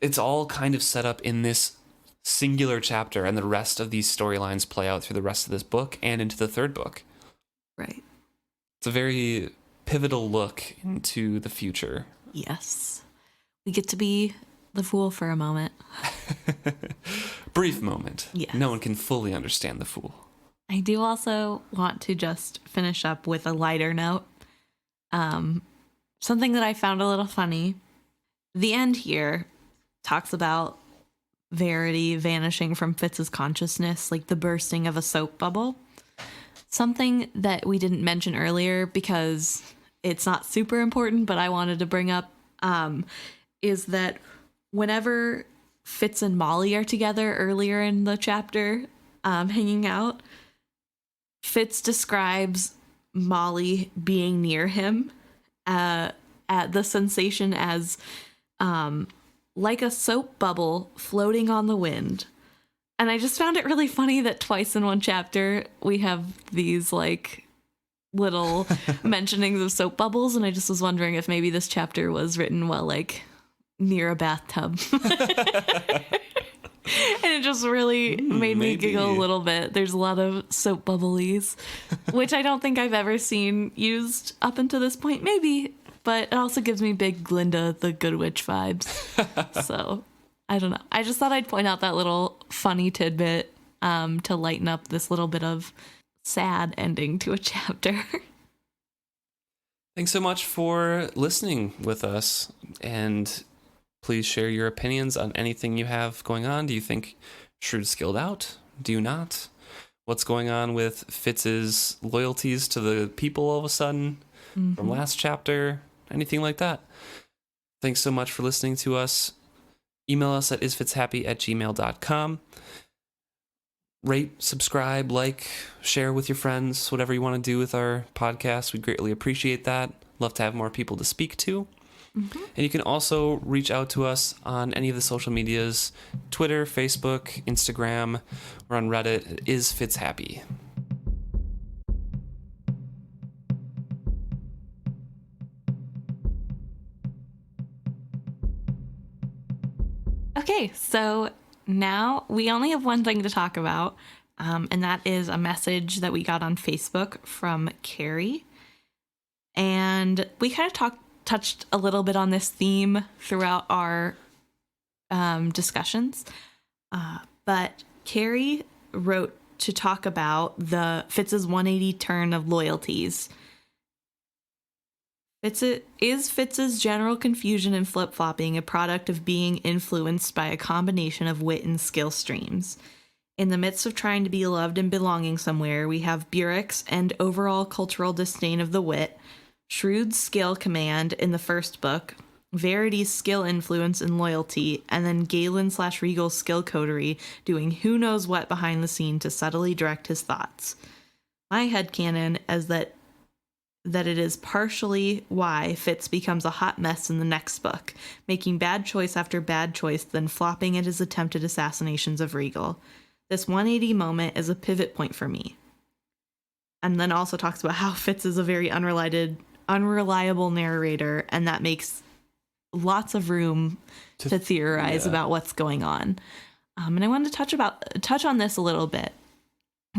It's all kind of set up in this singular chapter, and the rest of these storylines play out through the rest of this book and into the third book. Right. It's a very pivotal look into the future. Yes. We get to be the fool for a moment. Brief moment. Yes. No one can fully understand the fool. I do also want to just finish up with a lighter note. Something that I found a little funny. The end here talks about Verity vanishing from Fitz's consciousness, like the bursting of a soap bubble. Something that we didn't mention earlier because it's not super important, but I wanted to bring up, is that whenever Fitz and Molly are together earlier in the chapter, hanging out, Fitz describes Molly being near him at the sensation as like a soap bubble floating on the wind. And I just found it really funny that twice in one chapter we have these like little mentionings of soap bubbles, and I just was wondering if maybe this chapter was written while like near a bathtub. And it just really made me giggle a little bit. There's a lot of soap bubblies, which I don't think I've ever seen used up until this point. Maybe, but it also gives me big Glinda the Good Witch vibes. So I don't know. I just thought I'd point out that little funny tidbit to lighten up this little bit of sad ending to a chapter. Thanks so much for listening with us, and please share your opinions on anything you have going on. Do you think Shrewd's skilled out? Do you not? What's going on with Fitz's loyalties to the people all of a sudden from last chapter? Anything like that. Thanks so much for listening to us. Email us at isfitshappy@gmail.com. Rate, subscribe, like, share with your friends, whatever you want to do with our podcast. We'd greatly appreciate that. Love to have more people to speak to. And you can also reach out to us on any of the social medias, Twitter, Facebook, Instagram, or on Reddit. It is Fitz Happy. Okay, so now we only have one thing to talk about, and that is a message that we got on Facebook from Carrie. And we kind of touched a little bit on this theme throughout our discussions. But Carrie wrote to talk about the Fitz's 180 turn of loyalties. Is Fitz's general confusion and flip-flopping a product of being influenced by a combination of wit and skill streams? In the midst of trying to be loved and belonging somewhere, we have Burrich's and overall cultural disdain of the wit, Shrewd's skill command in the first book, Verity's skill influence and loyalty, and then Galen/Regal's skill coterie doing who knows what behind the scene to subtly direct his thoughts. My headcanon is that it is partially why Fitz becomes a hot mess in the next book, making bad choice after bad choice, then flopping at his attempted assassinations of Regal. This 180 moment is a pivot point for me. And then also talks about how Fitz is a very unrelated unreliable narrator, and that makes lots of room to theorize about what's going on. And I wanted to touch on this a little bit,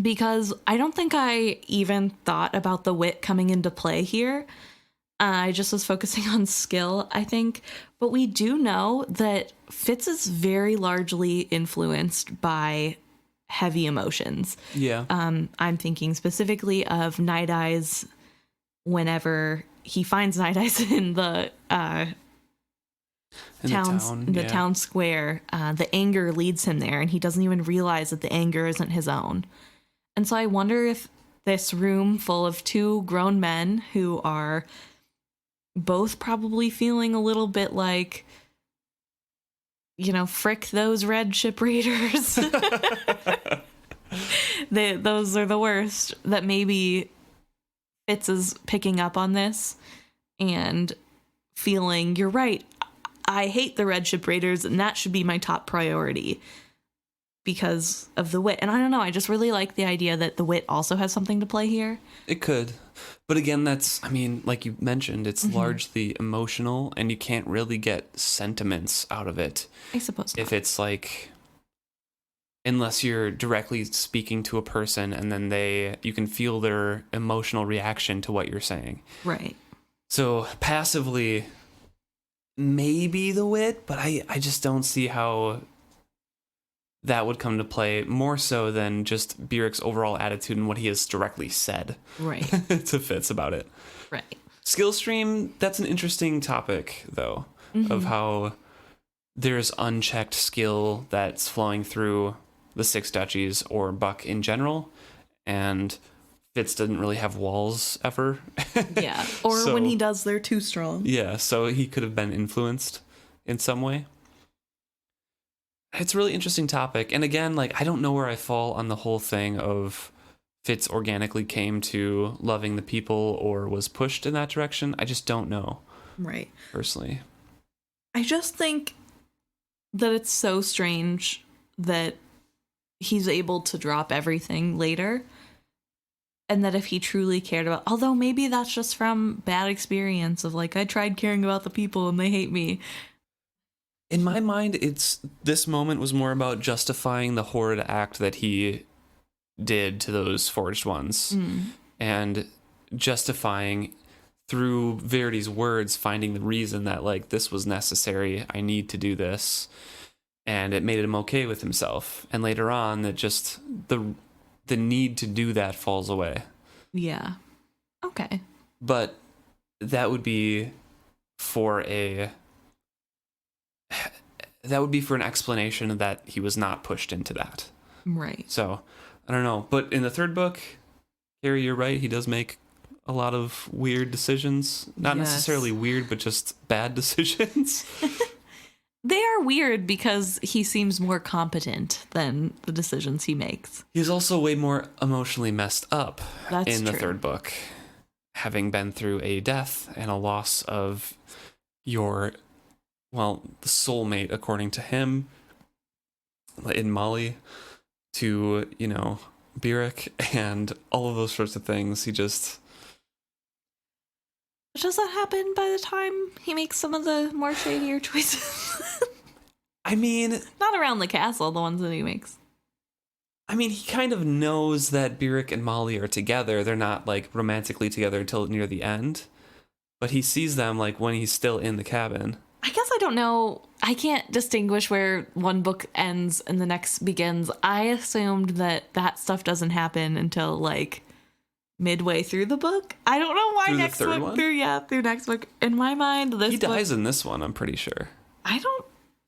because I don't think I even thought about the wit coming into play here. I just was focusing on skill, I think. But we do know that Fitz is very largely influenced by heavy emotions. Yeah. I'm thinking specifically of Night Eyes whenever he finds Night Eyes in the town square. The anger leads him there, and he doesn't even realize that the anger isn't his own. And so I wonder if this room full of two grown men who are both probably feeling a little bit like, frick those red ship raiders. Those are the worst. That maybe Fitz is picking up on this and feeling, you're right, I hate the red ship raiders, and that should be my top priority because of the wit. And I don't know, I just really like the idea that the wit also has something to play here. It could. But again, like you mentioned, it's largely emotional, and you can't really get sentiments out of it. I suppose not. If it's like, unless you're directly speaking to a person and then you can feel their emotional reaction to what you're saying. Right. So passively, maybe the wit, but I just don't see how that would come to play more so than just Burrich's overall attitude and what he has directly said. Right. to Fitz about it. Right. Skill stream, that's an interesting topic, though, of how there's unchecked skill that's flowing through the Six Duchies or Buck in general, and Fitz doesn't really have walls ever. Yeah, or when he does, they're too strong. Yeah, so he could have been influenced in some way. It's a really interesting topic. And again, like, I don't know where I fall on the whole thing of Fitz organically came to loving the people or was pushed in that direction. I just don't know. Right. Personally. I just think that it's so strange that he's able to drop everything later. And that if he truly cared about, although maybe that's just from bad experience of like, I tried caring about the people and they hate me. In my mind, this moment was more about justifying the horrid act that he did to those forged ones, and justifying through Verity's words, finding the reason that like this was necessary. I need to do this, and it made him okay with himself. And later on, that just the need to do that falls away. Yeah. Okay. But that would be for an explanation that he was not pushed into that. Right. So, I don't know. But in the third book, Carrie, you're right. He does make a lot of weird decisions. Not necessarily weird, but just bad decisions. They are weird because he seems more competent than the decisions he makes. He's also way more emotionally messed up in the third book, having been through a death and a loss of the soulmate, according to him, in Molly, to, Burrich, and all of those sorts of things. Does that happen by the time he makes some of the more shadier choices? I mean... Not around the castle, the ones that he makes. I mean, he kind of knows that Burrich and Molly are together. They're not, like, romantically together until near the end. But he sees them, like, when he's still in the cabin. I guess I don't know. I can't distinguish where one book ends and the next begins. I assumed that stuff doesn't happen until, like, midway through the book. I don't know why through next book. In my mind, he dies in this one, I'm pretty sure.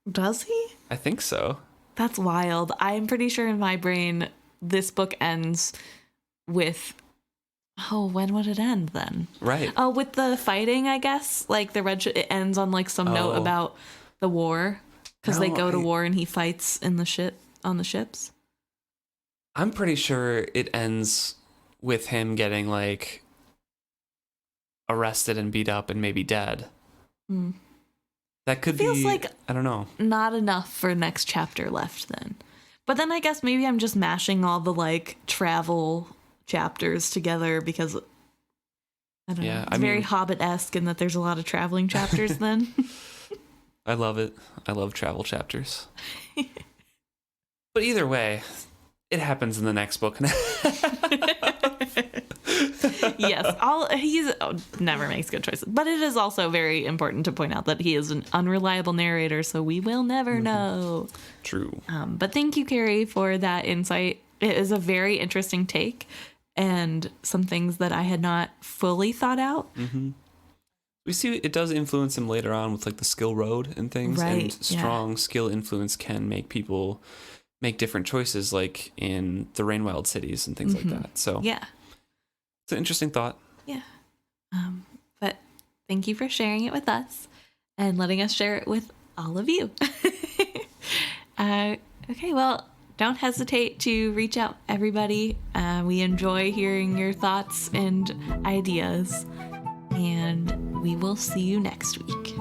Does he? I think so. That's wild. I'm pretty sure in my brain this book ends with, when would it end then? Right. Oh, with the fighting, I guess. Like it ends on like some note about the war, because they go to war and he fights on the ships. I'm pretty sure it ends with him getting like arrested and beat up and maybe dead. That could Feels be, like I don't know. Not enough for next chapter left then. But then I guess maybe I'm just mashing all the like travel chapters together because I don't know. Yeah, It's very Hobbit-esque in that there's a lot of traveling chapters then. I love it. I love travel chapters. But either way, it happens in the next book. Yes, he never makes good choices. But it is also very important to point out that he is an unreliable narrator, so we will never know. True. But thank you, Carrie, for that insight. It is a very interesting take and some things that I had not fully thought out. Mm-hmm. We see it does influence him later on with like the skill road and things. Right, and strong skill influence can make people make different choices, like in the Rainwild cities and things like that. So yeah, it's an interesting thought. Yeah. But thank you for sharing it with us and letting us share it with all of you. Okay, well, don't hesitate to reach out, everybody. We enjoy hearing your thoughts and ideas, and we will see you next week.